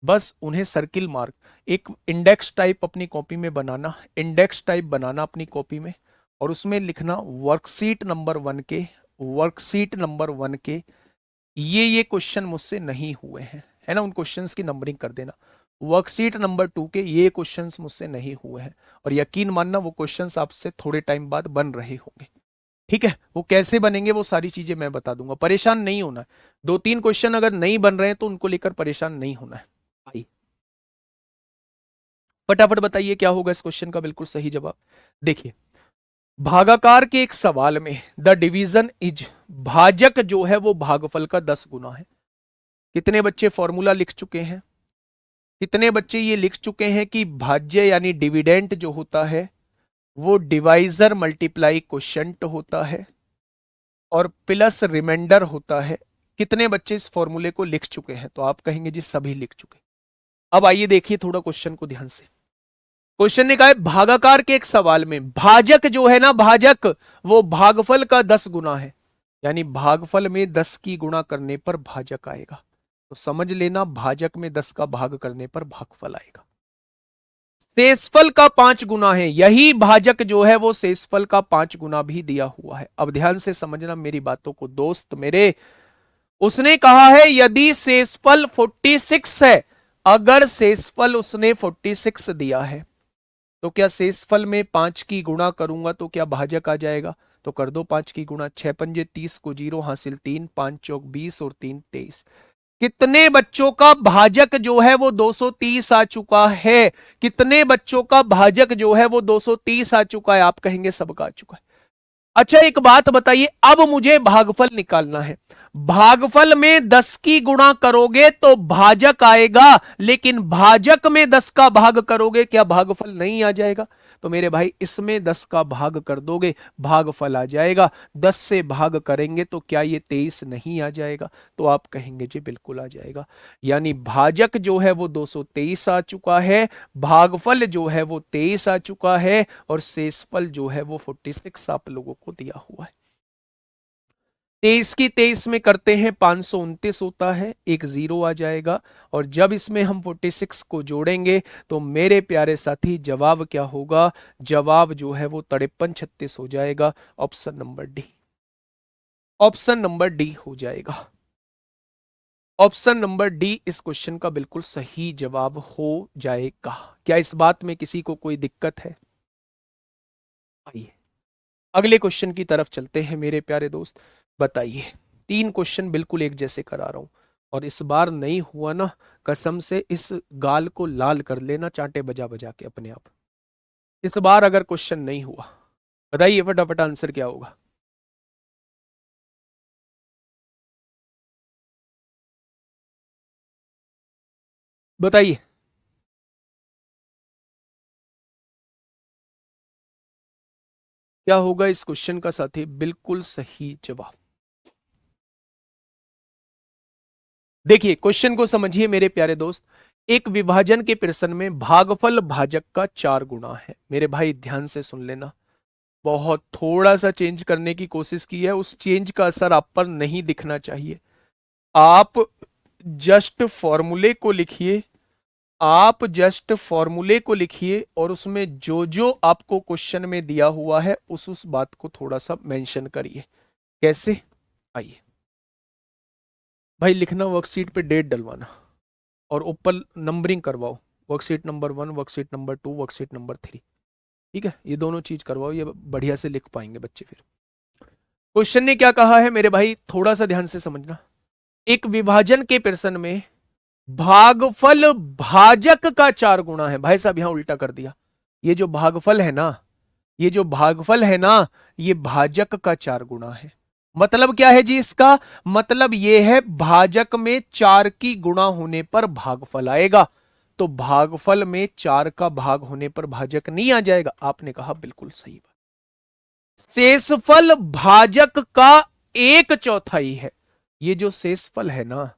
A: बस उन्हें सर्किल मार्क, एक इंडेक्स टाइप अपनी कॉपी में बनाना, इंडेक्स टाइप बनाना अपनी कॉपी में, और उसमें लिखना वर्कशीट नंबर 1 के ये क्वेश्चन मुझसे नहीं हुए हैं, है ना, उन क्वेश्चंस की नंबरिंग कर देना। वर्कशीट नंबर 2 के ये क्वेश्चंस मुझसे नहीं हुए हैं, और यकीन मानना वो क्वेश्चंस आपसे थोड़े टाइम बाद बन रहे होंगे। ठीक है, वो कैसे बनेंगे वो सारी चीजें मैं बता दूंगा, परेशान नहीं होना है। 2-3 क्वेश्चन अगर नहीं बन रहे हैं तो उनको लेकर परेशान नहीं होना है भाई। फटाफट बताइए क्या होगा इस क्वेश्चन का बिल्कुल सही जवाब। देखिए, भागाकार के एक सवाल में द डिवीजन इज, भाजक जो है वो भागफल का 10 गुना है। कितने बच्चे फॉर्मूला लिख चुके हैं? कितने बच्चे ये लिख चुके हैं कि भाज्य यानी डिविडेंट जो होता है वो डिवाइजर मल्टीप्लाई क्वोशंट होता है और प्लस रिमाइंडर होता है? कितने बच्चे इस फॉर्मूले को लिख चुके हैं? तो आप कहेंगे जी सभी लिख चुके। अब आइए देखिए थोड़ा क्वेश्चन को ध्यान से। क्वेश्चन ने कहा है भागाकार के एक सवाल में भाजक जो है ना, भाजक वो भागफल का 10 गुना है, यानी भागफल में 10 की गुणा करने पर भाजक आएगा। तो समझ लेना भाजक में 10 का भाग करने पर भागफल आएगा। शेषफल का 5 गुना है, यही भाजक जो है वो शेषफल का 5 गुना भी दिया हुआ है। अब ध्यान से समझना मेरी बातों को दोस्त मेरे। उसने कहा है यदि शेषफल 46 है, अगर शेषफल उसने 46 दिया है तो क्या शेषफल में 5 की गुणा करूंगा तो क्या भाजक आ जाएगा? तो कर दो 5 की गुणा, 6 पंजे 30 को 0 हासिल 3, 5 चौक 20 और 3 23। कितने बच्चों का भाजक जो है वो 230 आ चुका है? कितने बच्चों का भाजक जो है वो 230 आ चुका है? आप कहेंगे सबका आ चुका है। अच्छा एक बात बताइए, अब मुझे भागफल निकालना है। भागफल में 10 की गुणा करोगे तो भाजक आएगा, लेकिन भाजक में 10 का भाग करोगे क्या भागफल नहीं आ जाएगा? तो मेरे भाई इसमें 10 का भाग कर दोगे भागफल आ जाएगा। 10 से भाग करेंगे तो क्या ये 23 नहीं आ जाएगा? तो आप कहेंगे जी बिल्कुल आ जाएगा। यानी भाजक जो है वो 223 आ चुका है, भागफल जो है वो 23 आ चुका है, और शेषफल जो है वो 46 आप लोगों को दिया हुआ है। 23 की 23 में करते हैं 529 होता है, एक 0 आ जाएगा, और जब इसमें हम 46 को जोड़ेंगे तो मेरे प्यारे साथी जवाब क्या होगा? जवाब जो है वो 5336 हो जाएगा। Option number D, option number D हो जाएगा। ऑप्शन नंबर डी इस क्वेश्चन का बिल्कुल सही जवाब हो जाएगा। क्या इस बात में किसी को कोई दिक्कत है? आइए अगले क्वेश्चन की तरफ चलते हैं मेरे प्यारे दोस्त। बताइए, 3 क्वेश्चन बिल्कुल एक जैसे करा रहा हूं, और इस बार नहीं हुआ ना, कसम से इस गाल को लाल कर लेना चांटे बजा बजा के अपने आप। इस बार अगर क्वेश्चन नहीं हुआ, बताइए फटाफट आंसर क्या होगा? बताइए क्या होगा इस क्वेश्चन का साथी बिल्कुल सही जवाब? देखिए क्वेश्चन को समझिए मेरे प्यारे दोस्त। एक विभाजन के प्रश्न में भागफल भाजक का 4 गुना है। मेरे भाई ध्यान से सुन लेना, बहुत थोड़ा सा चेंज करने की कोशिश की है, उस चेंज का असर आप पर नहीं दिखना चाहिए। आप जस्ट फॉर्मूले को लिखिए, आप जस्ट फॉर्मूले को लिखिए, और उसमें जो जो आपको क्वेश्चन में दिया हुआ है उस बात को थोड़ा सा मेंशन करिए। कैसे? आइए भाई, लिखना वर्कशीट पे डेट डलवाना और ऊपर नंबरिंग करवाओ, worksheet number 1, worksheet number 2, worksheet number 3। ठीक है, ये दोनों चीज करवाओ, ये बढ़िया से लिख पाएंगे बच्चे फिर। क्वेश्चन ने क्या कहा है मेरे भाई, थोड़ा सा ध्यान से समझना। एक विभाजन के प्रश्न में भागफल भाजक का 4 गुना है। भाई साहब यहां उल्टा कर दिया, ये जो भागफल है ना, ये जो भागफल है ना, ये भाजक का 4 गुना है। मतलब क्या है जी इसका? मतलब ये है भाजक में 4 की गुणा होने पर भागफल आएगा। तो भागफल में 4 का भाग होने पर भाजक नहीं आ जाएगा? आपने कहा बिल्कुल सही बात। शेषफल भाजक का 1/4 है। ये जो शेषफल है ना,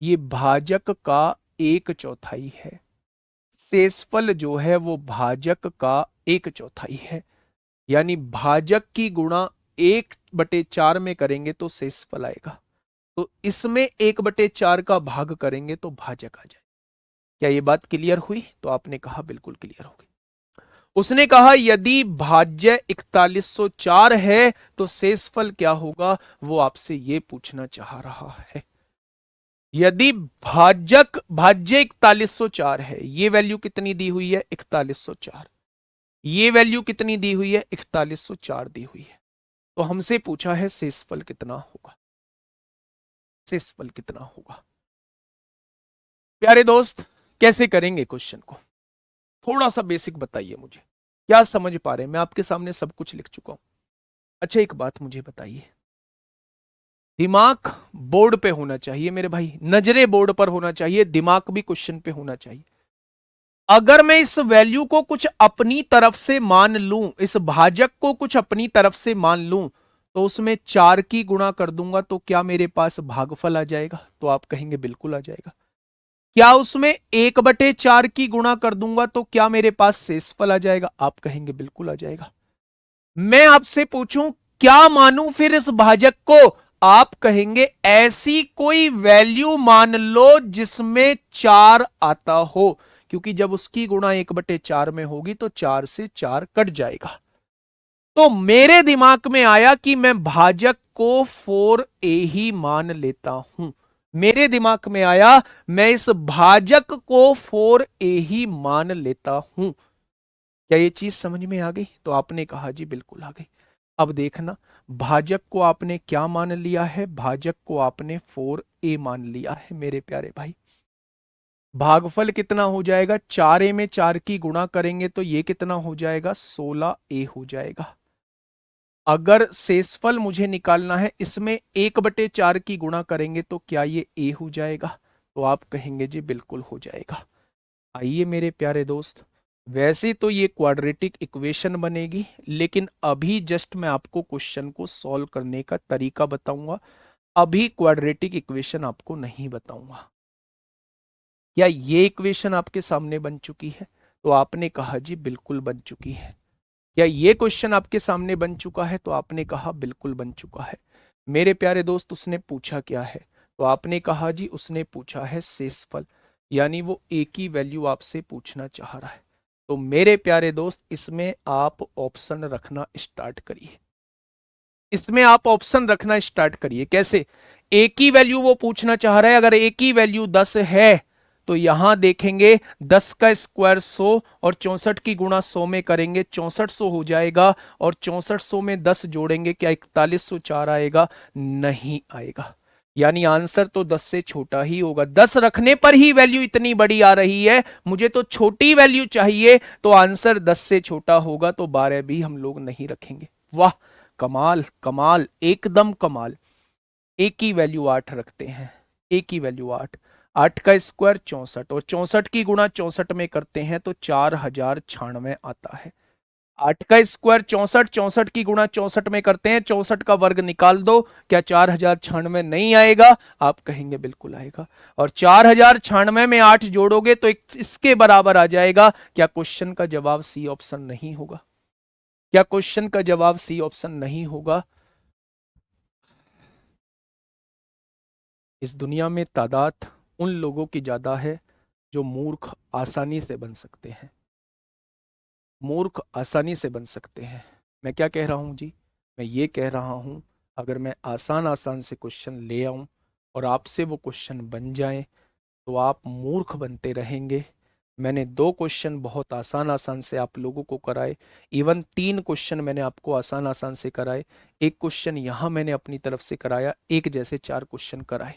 A: ये भाजक का 1/4 है। शेषफल जो है वो भाजक का 1/4 है, यानी भाजक की गुणा 1/4 में करेंगे तो शेषफल आएगा, तो इसमें 1/4 का भाग करेंगे तो भाजक आ जाए। क्या ये बात क्लियर हुई? तो आपने कहा बिल्कुल क्लियर हो गई। उसने कहा यदि भाज्य 4104 है तो शेषफल क्या होगा, वो आपसे ये पूछना चाह रहा है। यदि भाज्य 4104 है, ये वैल्यू कितनी दी हुई है 4104, ये वैल्यू कितनी दी हुई है 4104 दी हुई है, तो हमसे पूछा है शेषफल कितना होगा, शेषफल कितना होगा। प्यारे दोस्त कैसे करेंगे क्वेश्चन को, थोड़ा सा बेसिक बताइए मुझे, क्या समझ पा रहे हैं? मैं आपके सामने सब कुछ लिख चुका हूं। अच्छा एक बात मुझे बताइए, दिमाग बोर्ड पे होना चाहिए मेरे भाई, नजरें बोर्ड पर होना चाहिए, दिमाग भी क्वेश्चन पे होना चाहिए। अगर मैं इस वैल्यू को कुछ अपनी तरफ से मान लूं, इस भाजक को कुछ अपनी तरफ से मान लूं, तो उसमें 4 की गुणा कर दूंगा तो क्या मेरे पास भागफल आ जाएगा? तो आप कहेंगे बिल्कुल आ जाएगा। क्या उसमें 1/4 की गुणा कर दूंगा तो क्या मेरे पास शेषफल आ जाएगा? आप कहेंगे बिल्कुल आ जाएगा। मैं आपसे पूछूं क्या मानूं फिर इस भाजक को? आप कहेंगे ऐसी कोई वैल्यू मान लो जिसमें 4 आता हो, क्योंकि जब उसकी गुणा 1/4 में होगी तो 4 से 4 कट जाएगा। तो मेरे दिमाग में आया कि मैं भाजक को 4a ही मान लेता हूं। मेरे दिमाग में आया मैं इस भाजक को 4a ही मान लेता हूं। क्या ये चीज समझ में आ गई? तो आपने कहा जी बिल्कुल आ गई। अब देखना, भाजक को आपने क्या मान लिया है? भाजक को आपने 4a मान लिया है मेरे प्यारे भाई। भागफल कितना हो जाएगा? 4a में 4 की गुणा करेंगे तो ये कितना हो जाएगा? 16a हो जाएगा। अगर शेषफल मुझे निकालना है, इसमें 1/4 की गुणा करेंगे तो क्या ये a हो जाएगा? तो आप कहेंगे जी बिल्कुल हो जाएगा। आइए मेरे प्यारे दोस्त, वैसे तो ये क्वाड्रेटिक इक्वेशन बनेगी, लेकिन अभी जस्ट मैं आपको क्वेश्चन को सॉल्व करने का तरीका बताऊंगा। अभी क्वाड्रेटिक इक्वेशन आपको नहीं बताऊंगा। क्या ये इक्वेशन आपके सामने बन चुकी है? तो आपने कहा जी बिल्कुल बन चुकी है। क्या ये क्वेश्चन आपके सामने बन चुका है? तो आपने कहा बिल्कुल बन चुका है। मेरे प्यारे दोस्त उसने पूछा क्या है? तो आपने कहा जी उसने पूछा है शेषफल, यानी वो एक ही वैल्यू आपसे पूछना चाह रहा है। तो मेरे प्यारे दोस्त इसमें आप ऑप्शन रखना स्टार्ट करिए, इसमें आप ऑप्शन रखना स्टार्ट करिए। कैसे? एक ही वैल्यू वो पूछना चाह रहा है, अगर एक ही वैल्यू 10 है तो यहां देखेंगे 10 का स्क्वायर 100 और 64 की गुणा 100 में करेंगे 6400 हो जाएगा, और 6400 में 10 जोड़ेंगे क्या 4104 आएगा? नहीं आएगा। यानी आंसर तो 10 से छोटा ही होगा। 10 रखने पर ही वैल्यू इतनी बड़ी आ रही है, मुझे तो छोटी वैल्यू चाहिए, तो आंसर 10 से छोटा होगा, तो 12 भी हम लोग नहीं रखेंगे। वाह, कमाल कमाल, एकदम कमाल। एक ही वैल्यू 8 रखते हैं, एक ही वैल्यू 8। 8 का स्क्वायर 64 और 64 की गुणा 64 में करते हैं तो 4096 आता है। 8 का स्क्वायर 64, 64 की गुणा 64 में करते हैं, 64 का वर्ग निकाल दो, क्या 4096 नहीं आएगा? आप कहेंगे बिल्कुल आएगा। और 4096 में 8 जोड़ोगे तो इसके बराबर आ जाएगा। क्या क्वेश्चन का जवाब सी ऑप्शन नहीं होगा? क्या क्वेश्चन का जवाब सी ऑप्शन नहीं होगा? इस दुनिया में तादाद उन लोगों की ज्यादा है जो मूर्ख आसानी से बन सकते हैं, मूर्ख आसानी से बन सकते हैं। मैं क्या कह रहा हूं जी? मैं ये कह रहा हूं अगर मैं आसान आसान से क्वेश्चन ले आऊं और आपसे वो क्वेश्चन बन जाएं तो आप मूर्ख बनते रहेंगे। मैंने 2 क्वेश्चन बहुत आसान आसान से आप लोगों को कराए, इवन 3 क्वेश्चन मैंने आपको आसान आसान से कराए, एक क्वेश्चन यहां मैंने अपनी तरफ से कराया, एक जैसे 4 क्वेश्चन कराए।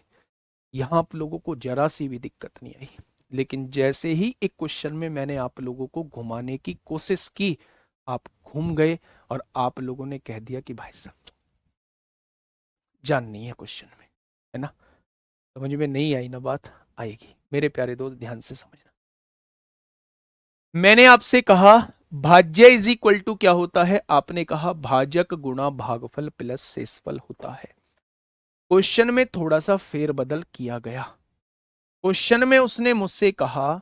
A: यहां आप लोगों को जरा सी भी दिक्कत नहीं आई, लेकिन जैसे ही एक क्वेश्चन में मैंने आप लोगों को घुमाने की कोशिश की, आप घूम गए और आप लोगों ने कह दिया कि भाई साहब जान नहीं है क्वेश्चन में, है ना? समझ में नहीं आई ना बात? आएगी मेरे प्यारे दोस्त, ध्यान से समझना। मैंने आपसे कहा भाज्य इज इक्वल टू क्या होता है? आपने कहा भाजक गुणा भागफल प्लस शेषफल होता है। क्वेश्चन में थोड़ा सा फेरबदल किया गया। क्वेश्चन में उसने मुझसे कहा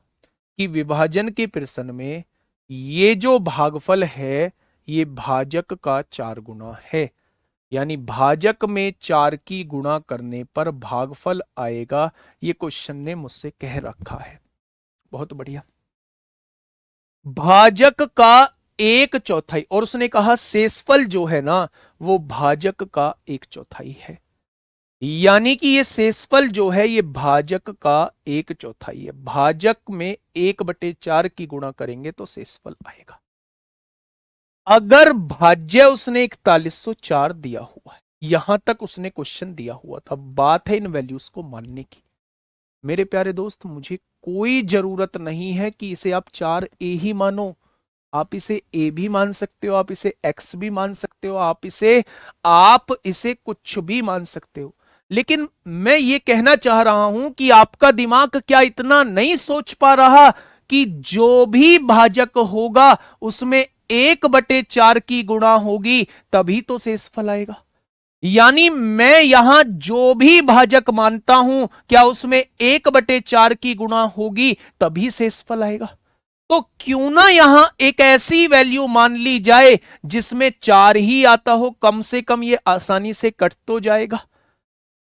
A: कि विभाजन के प्रश्न में ये जो भागफल है ये भाजक का 4 गुना है। यानी भाजक में 4 की गुणा करने पर भागफल आएगा, ये क्वेश्चन ने मुझसे कह रखा है। बहुत बढ़िया। भाजक का 1/4, और उसने कहा शेषफल जो है ना वो भाजक का 1/4 है, यानी कि ये शेषफल जो है ये भाजक का 1/4 है। भाजक में 1/4 की गुणा करेंगे तो शेषफल आएगा। अगर भाज्य उसने 4104 दिया हुआ है, यहां तक उसने क्वेश्चन दिया हुआ था, बात है इन वैल्यूज को मानने की। मेरे प्यारे दोस्त, मुझे कोई जरूरत नहीं है कि इसे आप 4a ही मानो। आप इसे a भी मान सकते हो, आप इसे x भी मान सकते हो, आप इसे कुछ भी मान सकते हो। लेकिन मैं ये कहना चाह रहा हूं कि आपका दिमाग क्या इतना नहीं सोच पा रहा कि जो भी भाजक होगा उसमें 1/4 की गुणा होगी तभी तो शेषफल आएगा। यानी मैं यहां जो भी भाजक मानता हूं, क्या उसमें 1/4 की गुणा होगी तभी शेषफल आएगा। तो क्यों ना यहां एक ऐसी वैल्यू मान ली जाए जिसमें 4 ही आता हो, कम से कम ये आसानी से कट तो जाएगा।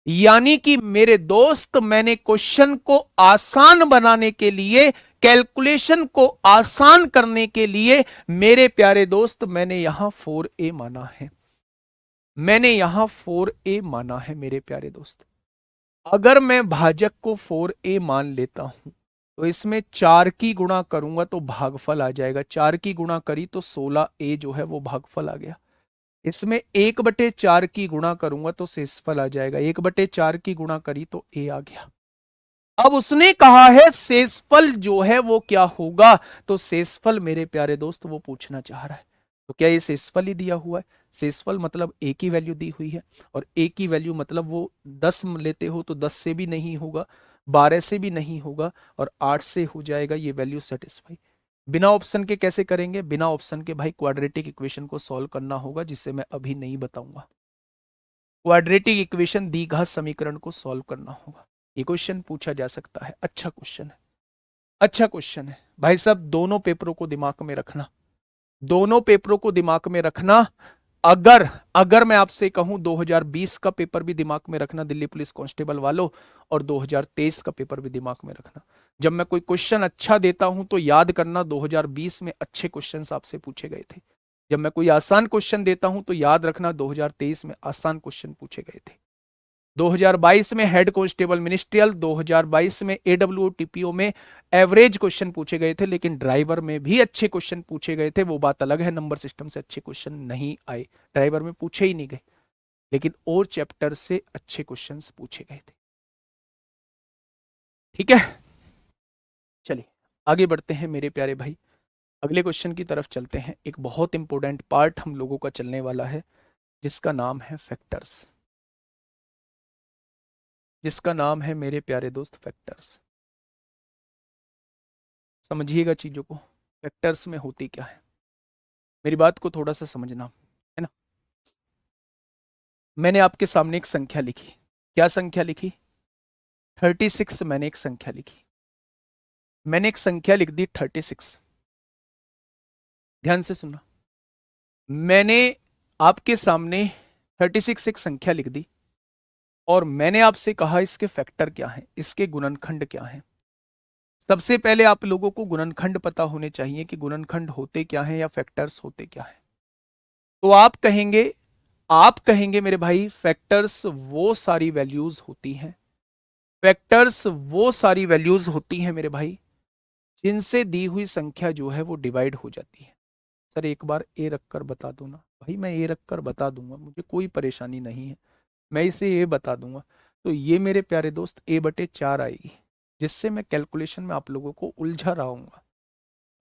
A: यानी कि मेरे दोस्त, मैंने क्वेश्चन को आसान बनाने के लिए, कैलकुलेशन को आसान करने के लिए, मेरे प्यारे दोस्त, मैंने यहां 4a माना है। मैंने यहां 4a माना है मेरे प्यारे दोस्त। अगर मैं भाजक को 4a मान लेता हूं तो इसमें 4 की गुणा करूंगा तो भागफल आ जाएगा। 4 की गुणा करी तो 16a जो है वो भागफल आ गया। इसमें 1/4 की गुणा करूंगा तो शेषफल आ जाएगा। 1/4 की गुणा करी तो a आ गया। अब उसने कहा है शेषफल जो है वो क्या होगा, तो शेषफल मेरे प्यारे दोस्त वो पूछना चाह रहा है। तो क्या ये शेषफल ही दिया हुआ है? शेषफल मतलब a की वैल्यू दी हुई है, और a की वैल्यू मतलब वो 10 लेते हो तो 10 से भी नहीं होगा, 12 से भी नहीं होगा, और 8 से हो जाएगा। ये वैल्यू सेटिस्फाई। बिना ऑप्शन के कैसे करेंगे? बिना ऑप्शन के भाई क्वाड्रेटिक इक्वेशन को सॉल्व करना होगा, जिससे मैं अभी नहीं बताऊंगा। क्वाड्रेटिक इक्वेशन, द्विघात समीकरण को सॉल्व करना होगा। ये क्वेश्चन पूछा जा सकता है। अच्छा क्वेश्चन है, अच्छा क्वेश्चन है भाई साहब। दोनों पेपरों को दिमाग में रखना, दोनों पेपरों को दिमाग में रखना। अगर अगर मैं आपसे कहूं 2020 का पेपर भी दिमाग में रखना दिल्ली पुलिस कांस्टेबल वालों, और 2023 का पेपर भी दिमाग में रखना। जब मैं कोई क्वेश्चन अच्छा देता हूं तो याद करना 2020 में अच्छे क्वेश्चंस आपसे पूछे गए थे। जब मैं कोई आसान क्वेश्चन देता हूं तो याद रखना 2023 में आसान क्वेश्चन पूछे गए थे। 2022 में हेड कांस्टेबल मिनिस्ट्रियल, 2022 में एडब्ल्यू टीपीओ में एवरेज क्वेश्चन पूछे गए थे, लेकिन ड्राइवर में भी अच्छे क्वेश्चन पूछे गए थे। वो बात अलग है, नंबर सिस्टम से अच्छे क्वेश्चन नहीं आए, ड्राइवर में पूछे ही नहीं गए, लेकिन और चैप्टर से अच्छे क्वेश्चन पूछे गए थे। ठीक है, चलिए आगे बढ़ते हैं मेरे प्यारे भाई। अगले क्वेश्चन की तरफ चलते हैं। एक बहुत इंपॉर्टेंट पार्ट हम लोगों का चलने वाला है, जिसका नाम है फैक्टर्स, जिसका नाम है मेरे प्यारे दोस्त फैक्टर्स। समझिएगा चीजों को, फैक्टर्स में होती क्या है, मेरी बात को थोड़ा सा समझना है ना। मैंने आपके सामने एक संख्या लिखी। क्या संख्या लिखी? 36। मैंने एक संख्या लिखी, मैंने एक संख्या लिख दी 36। ध्यान से सुनना। मैंने आपके सामने 36 एक संख्या लिख दी, और मैंने आपसे कहा इसके फैक्टर क्या हैं, इसके गुणनखंड क्या हैं। सबसे पहले आप लोगों को गुणनखंड पता होने चाहिए कि गुणनखंड होते क्या हैं या फैक्टर्स होते क्या हैं। तो आप कहेंगे मेरे भाई, फैक्टर्स वो सारी वैल्यूज होती हैं, फैक्टर्स वो सारी वैल्यूज होती हैं मेरे भाई, जिनसे दी हुई संख्या जो है वो डिवाइड हो जाती है। सर एक बार ए रखकर बता दो ना। भाई मैं ए रखकर बता दूंगा, मुझे कोई परेशानी नहीं है, मैं इसे ए बता दूंगा। तो ये मेरे प्यारे दोस्त a/4 आएगी, जिससे मैं कैलकुलेशन में आप लोगों को उलझा रहा हूँ।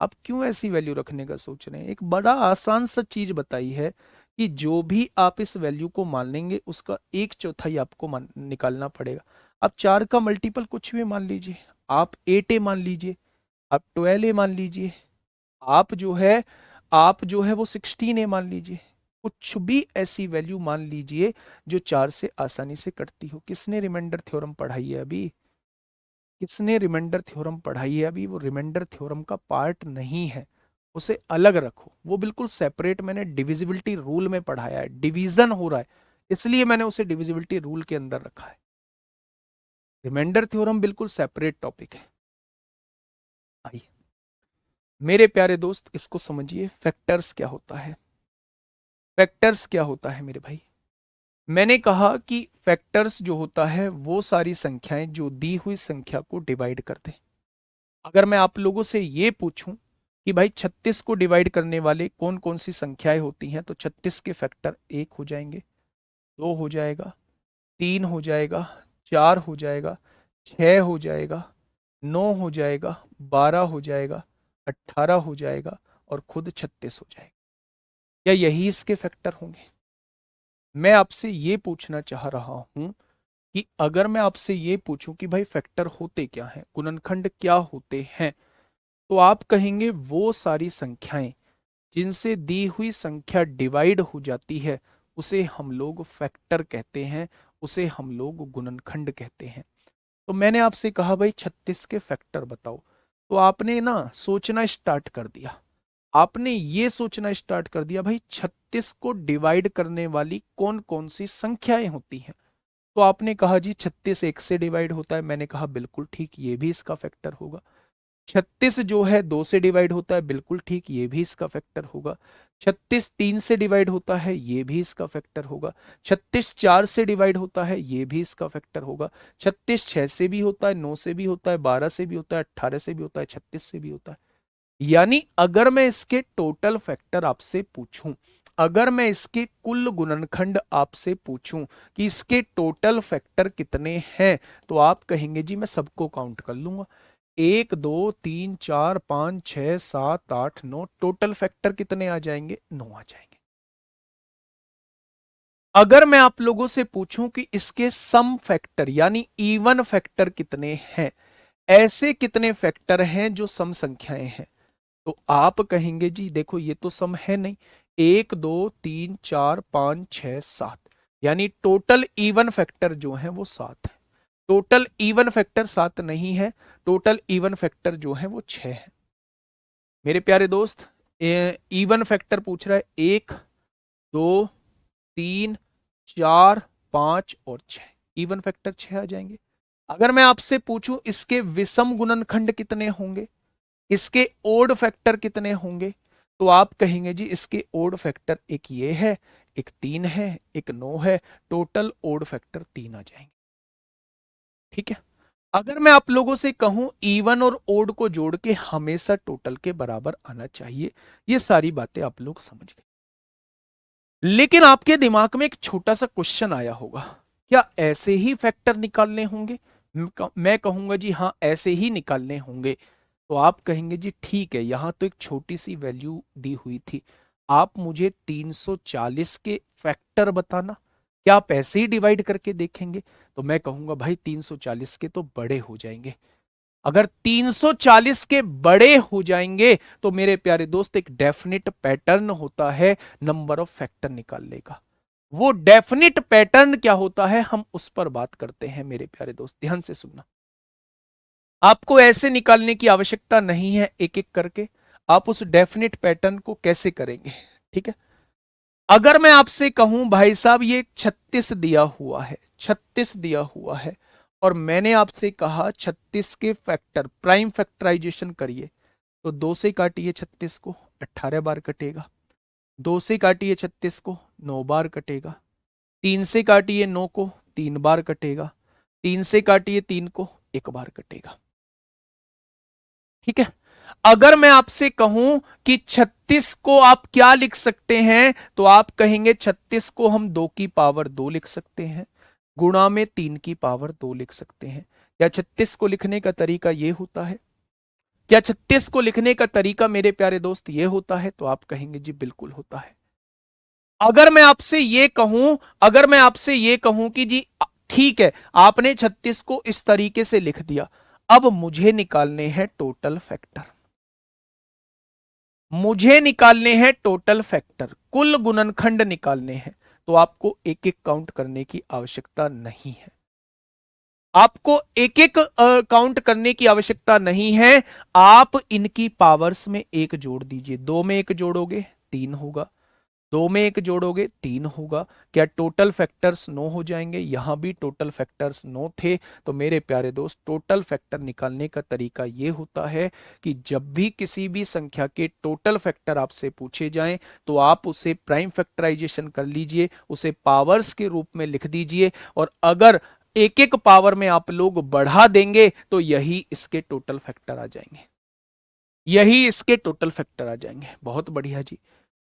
A: आप क्यों ऐसी वैल्यू रखने का सोच रहे हैं? एक बड़ा आसान सा चीज बताई है कि जो भी आप इस वैल्यू को मान लेंगे उसका 1/4 आपको निकालना पड़ेगा। आप 4 का मल्टीपल कुछ भी मान लीजिए, आप 8a मान लीजिए, आप 12a मान लीजिए, आप जो है वो 16a मान लीजिए, कुछ भी ऐसी वैल्यू मान लीजिए जो 4 से आसानी से कटती हो। किसने रिमाइंडर थ्योरम पढ़ाई है अभी? किसने रिमाइंडर थ्योरम पढ़ाई है अभी? वो रिमाइंडर थ्योरम का पार्ट नहीं है, उसे अलग रखो, वो बिल्कुल सेपरेट। मैंने डिविजिबिलिटी रूल में पढ़ाया है, डिवीजन हो रहा है, इसलिए मैंने उसे डिविजिबिलिटी रूल के अंदर रखा है। रिमाइंडर थ्योरम बिल्कुल सेपरेट टॉपिक है। आइए मेरे प्यारे दोस्त, इसको समझिए, फैक्टर्स क्या होता है। फैक्टर्स क्या होता है मेरे भाई? मैंने कहा कि फैक्टर्स जो होता है वो सारी संख्याएं जो दी हुई संख्या को डिवाइड कर दे। अगर मैं आप लोगों से ये पूछूं कि भाई 36 को डिवाइड करने वाले कौन कौन सी संख्याएं होती हैं, तो 36 के फैक्टर 1 हो जाएंगे, 2 हो जाएगा, 3 हो जाएगा, 4 हो जाएगा, 6 हो जाएगा, 9 हो जाएगा, 12 हो जाएगा, 18 हो जाएगा और खुद 36 हो जाएगा। क्या यही इसके फैक्टर होंगे? मैं आपसे ये पूछना चाह रहा हूं कि अगर मैं आपसे ये पूछूं कि भाई फैक्टर होते क्या हैं, गुणनखंड क्या होते हैं, तो आप कहेंगे वो सारी संख्याएं जिनसे दी हुई संख्या डिवाइड हो जाती है उसे हम लोग फैक्टर कहते हैं, उसे हम लोग गुणनखंड कहते हैं। तो मैंने आपसे कहा भाई 36 के फैक्टर बताओ, तो आपने ना सोचना स्टार्ट कर दिया। आपने ये सोचना स्टार्ट कर दिया भाई 36 को डिवाइड करने वाली कौन कौन सी संख्याएं होती हैं। तो आपने कहा जी 36 1 से डिवाइड होता है। मैंने कहा बिल्कुल ठीक, ये भी इसका फैक्टर होगा। 36 जो है 2 से डिवाइड होता है, बिल्कुल ठीक, ये भी इसका फैक्टर होगा। 36 3 से डिवाइड होता है, ये भी इसका फैक्टर होगा। 36 4 से डिवाइड होता है, ये भी इसका फैक्टर होगा। 36 6 से भी होता है, 9 से भी होता है, 12 से भी होता है, 18 से भी होता है, 36 से भी होता है। यानी अगर मैं इसके टोटल फैक्टर आपसे पूछूं, अगर मैं इसके कुल गुणनखंड आपसे पूछूं कि इसके टोटल फैक्टर कितने हैं, तो आप कहेंगे जी मैं सबको काउंट कर लूंगा। 1 2 3 4 5 6 7 8 9, टोटल फैक्टर कितने आ जाएंगे? 9 आ जाएंगे। अगर मैं आप लोगों से पूछूं कि इसके सम फैक्टर यानी इवन फैक्टर कितने हैं, ऐसे कितने फैक्टर हैं जो सम संख्याएं हैं, तो आप कहेंगे जी देखो ये तो सम है नहीं। 1 2 3 4 5 6 7, यानी टोटल इवन फैक्टर जो है वो 7 है। टोटल इवन फैक्टर 7 नहीं है, टोटल इवन फैक्टर जो है वो 6 है। मेरे प्यारे दोस्त, इवन फैक्टर पूछ रहा है 1 2 3 4 5 और 6, इवन फैक्टर 6 आ जाएंगे। अगर मैं आपसे पूछूं इसके विषम गुणनखंड कितने होंगे, इसके ओड फैक्टर कितने होंगे, तो आप कहेंगे जी इसके ओड फैक्टर एक ये है, एक 3 है, एक 9 है, टोटल ओड फैक्टर 3 आ जाएंगे। ठीक है। अगर मैं आप लोगों से कहूं इवन और ओड को जोड़ के हमेशा टोटल के बराबर आना चाहिए, ये सारी बातें आप लोग समझ गए। लेकिन आपके दिमाग में एक छोटा सा क्वेश्चन आया होगा, क्या ऐसे ही फैक्टर निकालने होंगे? मैं कहूंगा जी हाँ ऐसे ही निकालने होंगे। तो आप कहेंगे जी ठीक है, यहां तो एक छोटी सी वैल्यू दी हुई थी, आप मुझे 340 के फैक्टर बताना, क्या आप ऐसे ही डिवाइड करके देखेंगे? तो मैं कहूंगा भाई 340 के तो बड़े हो जाएंगे। अगर 340 के बड़े हो जाएंगे तो मेरे प्यारे दोस्त एक डेफिनेट पैटर्न होता है नंबर ऑफ फैक्टर निकालने का। वो डेफिनेट पैटर्न क्या होता है हम उस पर बात करते हैं। मेरे प्यारे दोस्त ध्यान से सुनना, आपको ऐसे निकालने की आवश्यकता नहीं है एक एक करके, आप उस डेफिनेट पैटर्न को कैसे करेंगे। ठीक है। अगर मैं आपसे कहूं भाई साहब ये 36 दिया हुआ है, 36 दिया हुआ है, और मैंने आपसे कहा 36 के फैक्टर प्राइम फैक्टराइजेशन करिए, तो 2 से काटिए 36 को, 18 बार कटेगा। 2 से काटिए 36 को, 9 बार कटेगा। 3 से काटिए 9 को, 3 बार कटेगा। 3 से काटिए 3 को, 1 बार कटेगा। ठीक है। अगर मैं आपसे कहूं कि 36 को आप क्या लिख सकते हैं, तो आप कहेंगे 36 को हम 2 की पावर 2 लिख सकते हैं, गुणा में 3 की पावर 2 लिख सकते हैं। क्या 36 को लिखने का तरीका यह होता है? क्या 36 को लिखने का तरीका मेरे प्यारे दोस्त ये होता है? तो आप कहेंगे जी बिल्कुल होता है। अगर मैं आपसे ये कहूं, अगर मैं आपसे ये कहूं कि जी ठीक है आपने 36 को इस तरीके से लिख दिया, अब मुझे निकालने हैं टोटल फैक्टर, मुझे निकालने हैं टोटल फैक्टर, कुल गुणनखंड निकालने हैं, तो आपको एक एक काउंट करने की आवश्यकता नहीं है। आपको एक एक काउंट करने की आवश्यकता नहीं है, आप इनकी पावर्स में एक जोड़ दीजिए। दो में एक जोड़ोगे 3 होगा, दो में एक जोड़ोगे 3 होगा। क्या टोटल फैक्टर्स 9 हो जाएंगे? यहां भी टोटल फैक्टर्स 9 थे। तो मेरे प्यारे दोस्त, टोटल फैक्टर निकालने का तरीका यह होता है कि जब भी किसी भी संख्या के टोटल फैक्टर आपसे पूछे जाएं तो आप उसे प्राइम फैक्टराइजेशन कर लीजिए, उसे पावर्स के रूप में लिख दीजिए, और अगर एक एक पावर में आप लोग बढ़ा देंगे तो यही इसके टोटल फैक्टर आ जाएंगे, यही इसके टोटल फैक्टर आ जाएंगे। बहुत बढ़िया जी।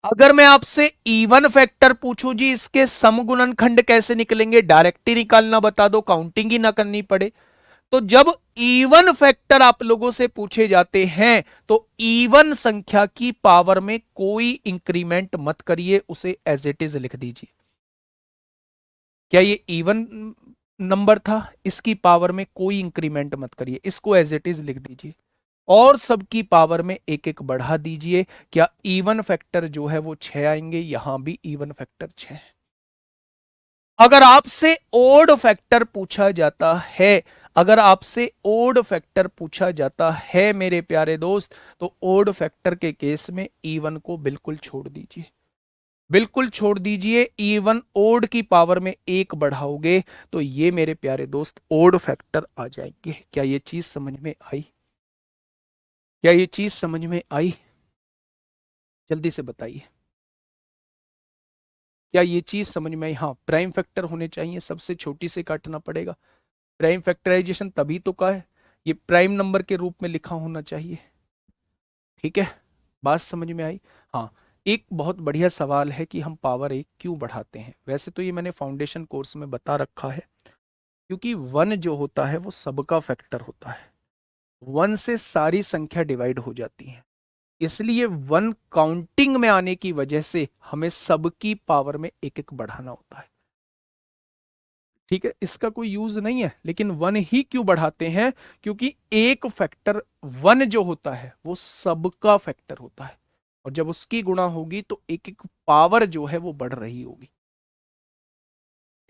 A: अगर मैं आपसे इवन फैक्टर पूछूं जी, इसके समगुणनखंड कैसे निकलेंगे? डायरेक्ट ही निकालना बता दो, काउंटिंग ही ना करनी पड़े। तो जब इवन फैक्टर आप लोगों से पूछे जाते हैं तो इवन संख्या की पावर में कोई इंक्रीमेंट मत करिए, उसे एज इट इज लिख दीजिए। क्या ये इवन नंबर था? इसकी पावर में कोई इंक्रीमेंट मत करिए, इसको एज इट इज लिख दीजिए, और सबकी पावर में एक एक बढ़ा दीजिए। क्या इवन फैक्टर जो है वो 6 आएंगे? यहां भी इवन फैक्टर 6। अगर आपसे ओड फैक्टर पूछा जाता है, अगर आपसे ओड फैक्टर पूछा जाता है मेरे प्यारे दोस्त, तो ओड फैक्टर के केस में इवन को बिल्कुल छोड़ दीजिए, बिल्कुल छोड़ दीजिए। इवन ओड की पावर में एक बढ़ाओगे तो ये मेरे प्यारे दोस्त ओड फैक्टर आ जाएंगे। क्या ये चीज समझ में आई? क्या ये चीज समझ में आई? जल्दी से बताइए, क्या ये चीज समझ में आई? हाँ, प्राइम फैक्टर होने चाहिए, सबसे छोटी से काटना पड़ेगा। प्राइम फैक्टराइजेशन तभी तो का है, ये प्राइम नंबर के रूप में लिखा होना चाहिए। ठीक है, बात समझ में आई? हाँ। एक बहुत बढ़िया सवाल है कि हम पावर एक क्यों बढ़ाते हैं। वैसे तो ये मैंने फाउंडेशन कोर्स में बता रखा है, क्योंकि वन जो होता है वो सबका फैक्टर होता है, वन से सारी संख्या डिवाइड हो जाती है, इसलिए वन काउंटिंग में आने की वजह से हमें सबकी पावर में एक एक बढ़ाना होता है। ठीक है, इसका कोई यूज नहीं है, लेकिन वन ही क्यों बढ़ाते हैं? क्योंकि एक फैक्टर वन जो होता है वो सबका फैक्टर होता है, और जब उसकी गुणा होगी तो एक एक पावर जो है वो बढ़ रही होगी।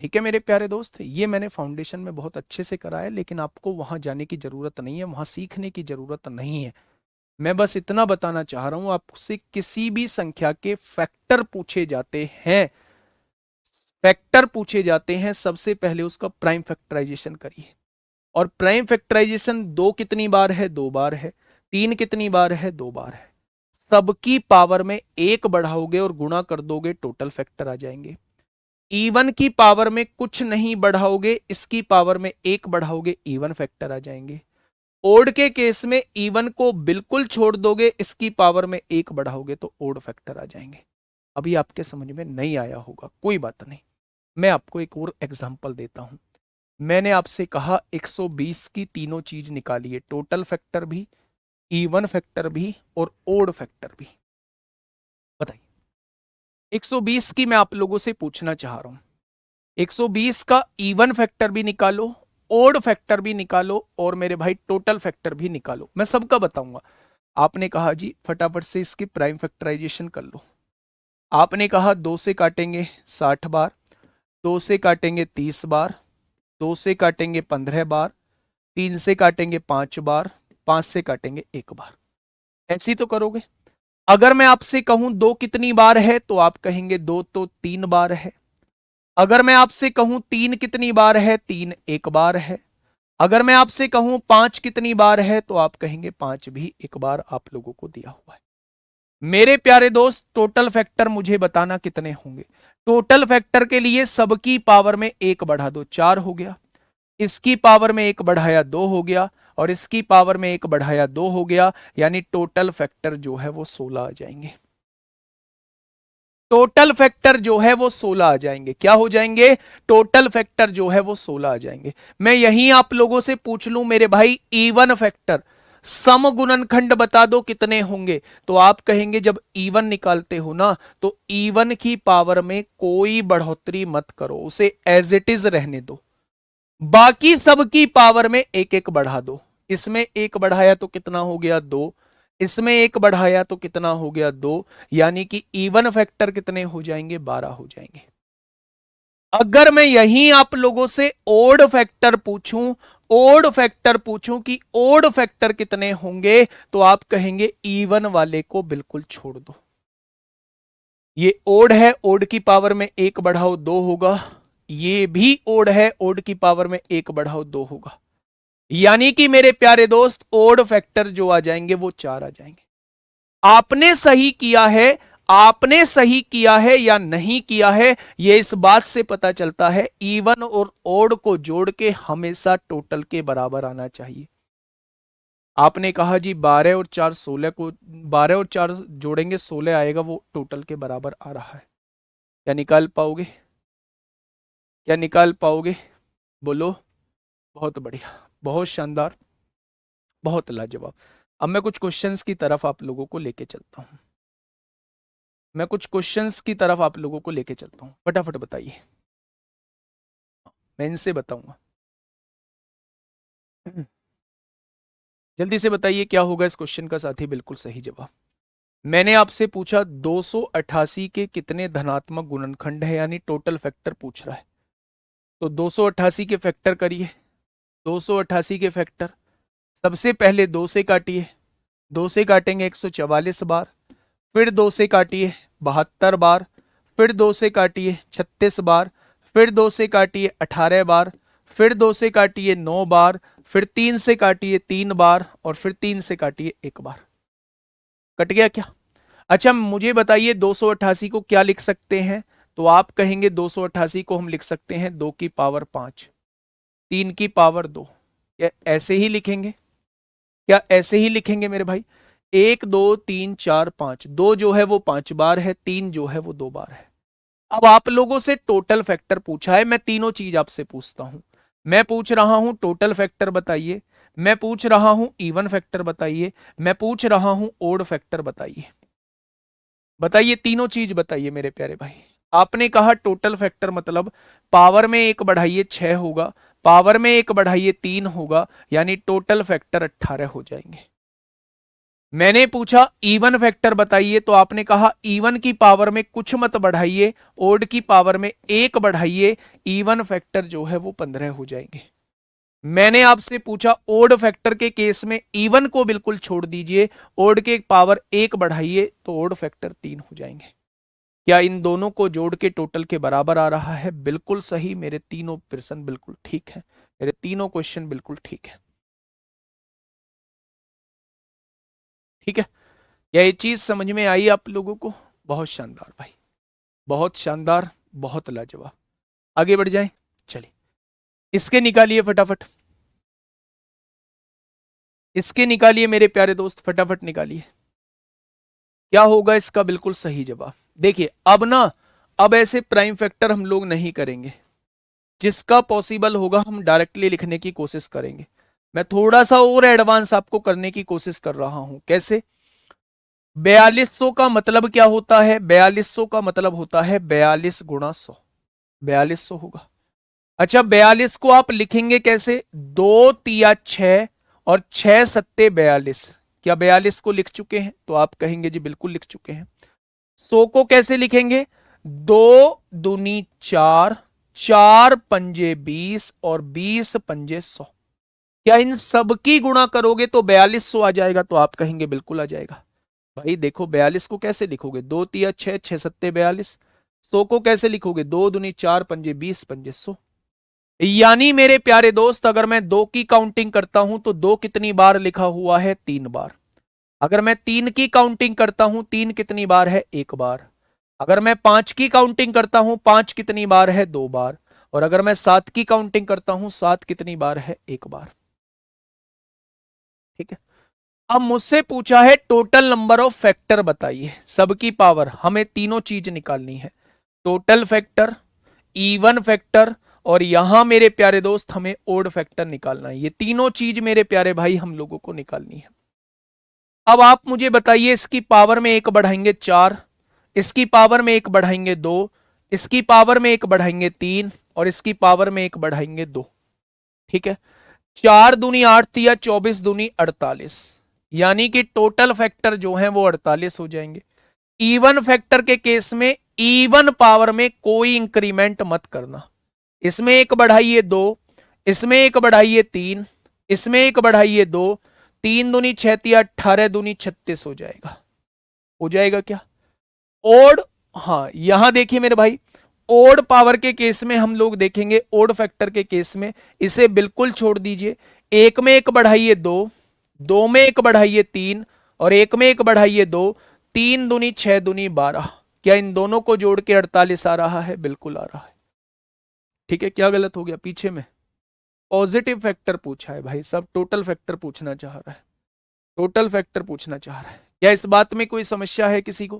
A: ठीक है मेरे प्यारे दोस्त, ये मैंने फाउंडेशन में बहुत अच्छे से कराया, लेकिन आपको वहां जाने की जरूरत नहीं है, वहां सीखने की जरूरत नहीं है। मैं बस इतना बताना चाह रहा हूं, आपसे किसी भी संख्या के फैक्टर पूछे जाते हैं, फैक्टर पूछे जाते हैं, सबसे पहले उसका प्राइम फैक्टराइजेशन करिए। और प्राइम फैक्टराइजेशन दो कितनी बार है? 2 बार है। तीन कितनी बार है? 2 बार है। सबकी पावर में एक बढ़ाओगे और गुणा कर दोगे, टोटल फैक्टर आ जाएंगे। इवन की पावर में कुछ नहीं बढ़ाओगे, इसकी पावर में एक बढ़ाओगे, इवन फैक्टर आ जाएंगे। ओड के केस में इवन को बिल्कुल छोड़ दोगे, इसकी पावर में एक बढ़ाओगे तो ओड फैक्टर आ जाएंगे। अभी आपके समझ में नहीं आया होगा, कोई बात नहीं, मैं आपको एक और एग्जांपल देता हूं। मैंने आपसे कहा 120 की तीनों चीज निकालिए, टोटल फैक्टर भी, इवन फैक्टर भी और ओड फैक्टर भी। बताइए, 120 की मैं आप लोगों से पूछना चाह रहा हूं, 120 का इवन फैक्टर भी निकालो, ओड फैक्टर भी निकालो, और मेरे भाई टोटल फैक्टर भी निकालो, मैं सबका बताऊंगा। आपने कहा जी फटाफट से इसकी प्राइम फैक्टराइजेशन कर लो। आपने कहा 2 से काटेंगे 60 बार, 2 से काटेंगे 30 बार, 2 से काटेंगे 15 बार, 3 से काटेंगे 5 बार, 5 से काटेंगे 1 बार। ऐसे ही तो करोगे। अगर मैं आपसे कहूं 2 कितनी बार है, तो आप कहेंगे 2 तो 3 बार है। अगर मैं आपसे कहूं 3 कितनी बार है, 3 1 बार है। अगर मैं आपसे कहूं 5 कितनी बार है, तो आप कहेंगे 5 भी 1 बार आप लोगों को दिया हुआ है। मेरे प्यारे दोस्त, टोटल फैक्टर मुझे बताना कितने होंगे। टोटल फैक्टर के लिए सबकी पावर में एक बढ़ा दो, 4 हो गया। इसकी पावर में एक बढ़ाया 2 हो गया, और इसकी पावर में एक बढ़ाया 2 हो गया, यानी टोटल फैक्टर जो है वो 16 आ जाएंगे। टोटल फैक्टर जो है वो 16 आ जाएंगे। क्या हो जाएंगे? टोटल फैक्टर जो है वो 16 आ जाएंगे। मैं यही आप लोगों से पूछ लूं मेरे भाई, इवन फैक्टर सम गुणनखंड बता दो कितने होंगे, तो आप कहेंगे जब इवन निकालते हो ना, तो इवन की पावर में कोई बढ़ोतरी मत करो, उसे एज इट इज रहने दो। बाकी सबकी पावर में एक एक बढ़ा दो। इसमें एक बढ़ाया तो कितना हो गया? 2। इसमें एक बढ़ाया तो कितना हो गया? 2। यानी कि इवन फैक्टर कितने हो जाएंगे? 12 हो जाएंगे। अगर मैं यहीं आप लोगों से ओड फैक्टर पूछूं कि ओड फैक्टर कितने होंगे, तो आप कहेंगे इवन वाले को बिल्कुल छोड़ दो। ये ओड है, ओड की पावर में एक बढ़ाओ दो होगा, ये भी ओड है, ओड की पावर में एक बढ़ाओ दो होगा। यानी कि मेरे प्यारे दोस्त ओड फैक्टर जो आ जाएंगे वो 4 आ जाएंगे। आपने सही किया है, आपने सही किया है या नहीं किया है, यह इस बात से पता चलता है इवन और ओड को जोड़ के हमेशा टोटल के बराबर आना चाहिए। आपने कहा जी 12 और 4 16 को 12 और 4 जोड़ेंगे 16 आएगा, वो टोटल के बराबर आ रहा है। क्या निकाल पाओगे? क्या निकाल पाओगे? बोलो। बहुत बढ़िया, बहुत शानदार, बहुत लाजवाब। अब मैं कुछ क्वेश्चंस की तरफ आप लोगों को लेके चलता हूं। मैं कुछ क्वेश्चंस की तरफ आप लोगों को लेके चलता हूं, फटाफट बताइए, मैं इनसे बताऊंगा। जल्दी से बताइए क्या होगा इस क्वेश्चन का साथी बिल्कुल सही जवाब। मैंने आपसे पूछा 288 के कितने धनात्मक गुणनखंड है, यानी टोटल फैक्टर पूछ रहा है। तो 288 के फैक्टर करिए। 288 के फैक्टर सबसे पहले 2 से काटिए, 2 से काटेंगे 144 बार, फिर 2 से काटिए 72 बार, फिर 2 से काटिए 36 बार, फिर 2 से काटिए 18 बार, फिर 2 से काटिए 9 बार, फिर 3 से काटिए 3 बार, और फिर 3 से काटिए 1 बार। कट गया क्या? अच्छा मुझे बताइए 288 को क्या लिख सकते हैं? तो आप कहेंगे 288 को हम लिख सकते हैं 2 की पावर 5, 3 की पावर 2। क्या ऐसे ही लिखेंगे? क्या ऐसे ही लिखेंगे मेरे भाई? 1 2 3 4 5, 2 जो है वो 5 बार है, 3 जो है वो 2 बार है। अब आप लोगों से टोटल फैक्टर पूछा है, मैं तीनों चीज आपसे पूछता हूं। मैं पूछ रहा हूं टोटल फैक्टर बताइए, मैं पूछ रहा हूं इवन फैक्टर बताइए, मैं पूछ रहा हूं ओड फैक्टर बताइए। बताइए तीनों चीज बताइए मेरे प्यारे भाई। आपने कहा टोटल फैक्टर मतलब पावर में एक बढ़ाइए 6 होगा, पावर में एक बढ़ाइए 3 होगा, यानी टोटल फैक्टर 18 हो जाएंगे। मैंने पूछा इवन फैक्टर बताइए, तो आपने कहा इवन की पावर में कुछ मत बढ़ाइए, ओड की पावर में एक बढ़ाइए, इवन फैक्टर जो है वो 15 हो जाएंगे। मैंने आपसे पूछा ओड फैक्टर के केस में इवन को बिल्कुल छोड़ दीजिए, ओड के पावर एक बढ़ाइए तो ओड फैक्टर 3 हो जाएंगे। क्या इन दोनों को जोड़ के टोटल के बराबर आ रहा है? बिल्कुल सही, मेरे तीनों प्रश्न बिल्कुल ठीक है, मेरे तीनों क्वेश्चन बिल्कुल ठीक है। ठीक है, क्या ये चीज समझ में आई आप लोगों को? बहुत शानदार भाई, बहुत शानदार, बहुत लाजवाब। आगे बढ़ जाएं, चलिए इसके निकालिए फटाफट, इसके निकालिए मेरे प्यारे दोस्त, फटाफट निकालिए। क्या होगा इसका बिल्कुल सही जवाब? देखिए अब ना, अब ऐसे प्राइम फैक्टर हम लोग नहीं करेंगे, जिसका पॉसिबल होगा हम डायरेक्टली लिखने की कोशिश करेंगे। मैं थोड़ा सा और एडवांस आपको करने की कोशिश कर रहा हूं। कैसे? 4200 का मतलब क्या होता है? 4200 का मतलब होता है 42 गुणा 100, 4200 होगा। अच्छा 42 को आप लिखेंगे कैसे? 2 तिया 6 और 6 सत्ते 42। क्या 42 को लिख चुके हैं? तो आप कहेंगे जी बिल्कुल लिख चुके हैं। 100 को कैसे लिखेंगे? 2 दूनी 4, 4 पंजे 20 और 20 पंजे 100। क्या इन सब की गुणा करोगे तो 4200 आ जाएगा? तो आप कहेंगे बिल्कुल आ जाएगा। भाई देखो 42 को कैसे लिखोगे? 2 तिया 6, 6 सत्ते 42। 100 को कैसे लिखोगे? 2 दूनी 4 पंजे 20 पंजे 100। यानी मेरे प्यारे दोस्त अगर मैं 2 की काउंटिंग करता हूं तो 2 कितनी बार लिखा हुआ है? 3 बार। अगर मैं 3 की काउंटिंग करता हूं, 3 कितनी बार है? 1 बार। अगर मैं 5 की काउंटिंग करता हूं, 5 कितनी बार है? 2 बार। और अगर मैं 7 की काउंटिंग करता हूं, 7 कितनी बार है? 1 बार। ठीक है, अब मुझसे पूछा है टोटल नंबर ऑफ फैक्टर बताइए, सबकी पावर, हमें तीनों चीज निकालनी है। टोटल फैक्टर, इवन फैक्टर, और यहां मेरे प्यारे दोस्त हमें ओड फैक्टर निकालना है। ये तीनों चीज मेरे प्यारे भाई हम लोगों को निकालनी है। अब आप मुझे बताइए, इसकी पावर में एक बढ़ाएंगे 4, इसकी पावर में एक बढ़ाएंगे 2, इसकी पावर में एक बढ़ाएंगे 3, और इसकी पावर में एक बढ़ाएंगे 2। ठीक है, 4 दूनी 8 तिया 24 दूनी 48, यानी कि टोटल फैक्टर जो है वो 48 हो जाएंगे। इवन फैक्टर के केस में इवन पावर में कोई इंक्रीमेंट मत करना। इसमें एक बढ़ाइए 2, इसमें एक बढ़ाइए 3, इसमें एक बढ़ाइए 2, 3 दूनी 6 तिया 18 दूनी 36 हो जाएगा। हो जाएगा क्या? ओड, हाँ यहां देखिए मेरे भाई, ओड पावर के केस में हम लोग देखेंगे, ओड फैक्टर के केस में इसे बिल्कुल छोड़ दीजिए। एक में एक बढ़ाइए 2, 2 में एक बढ़ाइए 3 और एक में एक बढ़ाइए 2, 3 दूनी 6 दूनी 12। क्या इन दोनों को जोड़ के 48 आ रहा है? बिल्कुल आ रहा है। ठीक है, क्या गलत हो गया पीछे में? पॉजिटिव फैक्टर पूछा है भाई, सब टोटल फैक्टर पूछना चाह रहा है, टोटल फैक्टर पूछना चाह रहा है। क्या इस बात में कोई समस्या है किसी को?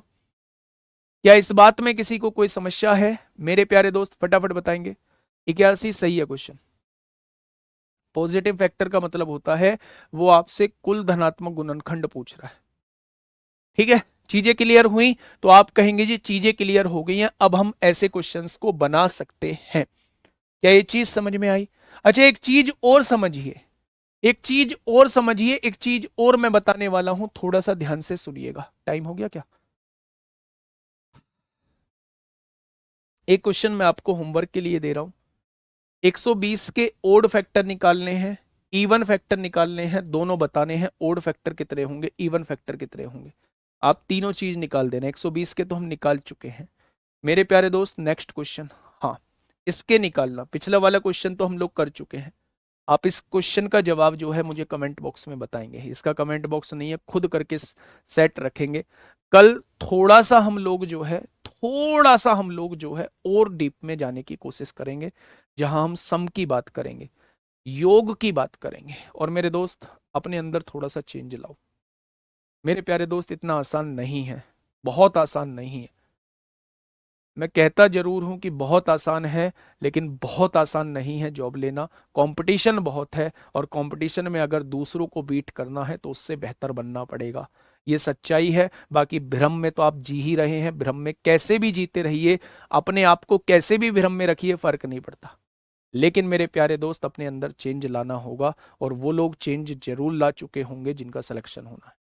A: क्या इस बात में किसी को कोई समस्या है मेरे प्यारे दोस्त? फटाफट बताएंगे। 81 सही है क्वेश्चन। पॉजिटिव फैक्टर का मतलब होता है वो आपसे कुल धनात्मक गुणनखंड पूछ रहा है। ठीक है, चीजें क्लियर हुई? तो आप कहेंगे जी चीजें क्लियर हो गई हैं, अब हम ऐसे क्वेश्चंस को बना सकते हैं। क्या ये चीज समझ में आई? अच्छा एक चीज और समझिए, एक चीज और समझिए, एक चीज और मैं बताने वाला हूं, थोड़ा सा ध्यान से सुनिएगा। टाइम हो गया क्या? एक क्वेश्चन मैं आपको होमवर्क के लिए दे रहा हूं। 120 के ओड फैक्टर निकालने हैं, इवन फैक्टर निकालने हैं, दोनों बताने हैं। ओड फैक्टर कितने होंगे, इवन फैक्टर कितने होंगे, आप तीनों चीज निकाल देना। 120 के तो हम निकाल चुके हैं मेरे प्यारे दोस्त। नेक्स्ट क्वेश्चन, हाँ इसके निकालना। पिछला वाला क्वेश्चन तो हम लोग कर चुके हैं। आप इस क्वेश्चन का जवाब जो है मुझे कमेंट बॉक्स में बताएंगे। इसका कमेंट बॉक्स नहीं है, खुद करके सेट रखेंगे। कल थोड़ा सा हम लोग जो है, थोड़ा सा हम लोग जो है और डीप में जाने की कोशिश करेंगे, जहां हम सम की बात करेंगे, योग की बात करेंगे। और मेरे दोस्त अपने अंदर थोड़ा सा चेंज लाओ मेरे प्यारे दोस्त। इतना आसान नहीं है, बहुत आसान नहीं है। मैं कहता जरूर हूं कि बहुत आसान है, लेकिन बहुत आसान नहीं है जॉब लेना। कंपटीशन बहुत है, और कंपटीशन में अगर दूसरों को बीट करना है तो उससे बेहतर बनना पड़ेगा। ये सच्चाई है। बाकी भ्रम में तो आप जी ही रहे हैं, भ्रम में कैसे भी जीते रहिए, अपने आप को कैसे भी भ्रम में रखिए, फर्क नहीं पड़ता। लेकिन मेरे प्यारे दोस्त अपने अंदर चेंज लाना होगा, और वो लोग चेंज जरूर ला चुके होंगे जिनका सिलेक्शन होना है।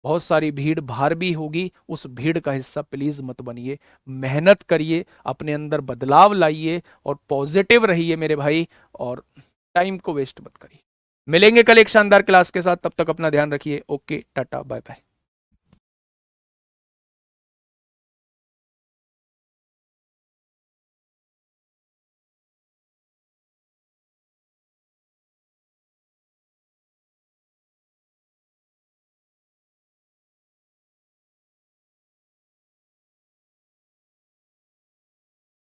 A: बहुत सारी भीड़ भाड़ भी होगी, उस भीड़ का हिस्सा प्लीज मत बनिए। मेहनत करिए, अपने अंदर बदलाव लाइए और पॉजिटिव रहिए मेरे भाई, और टाइम को वेस्ट मत करिए। मिलेंगे कल एक शानदार क्लास के साथ, तब तक अपना ध्यान रखिए। Okay, tata, bye bye.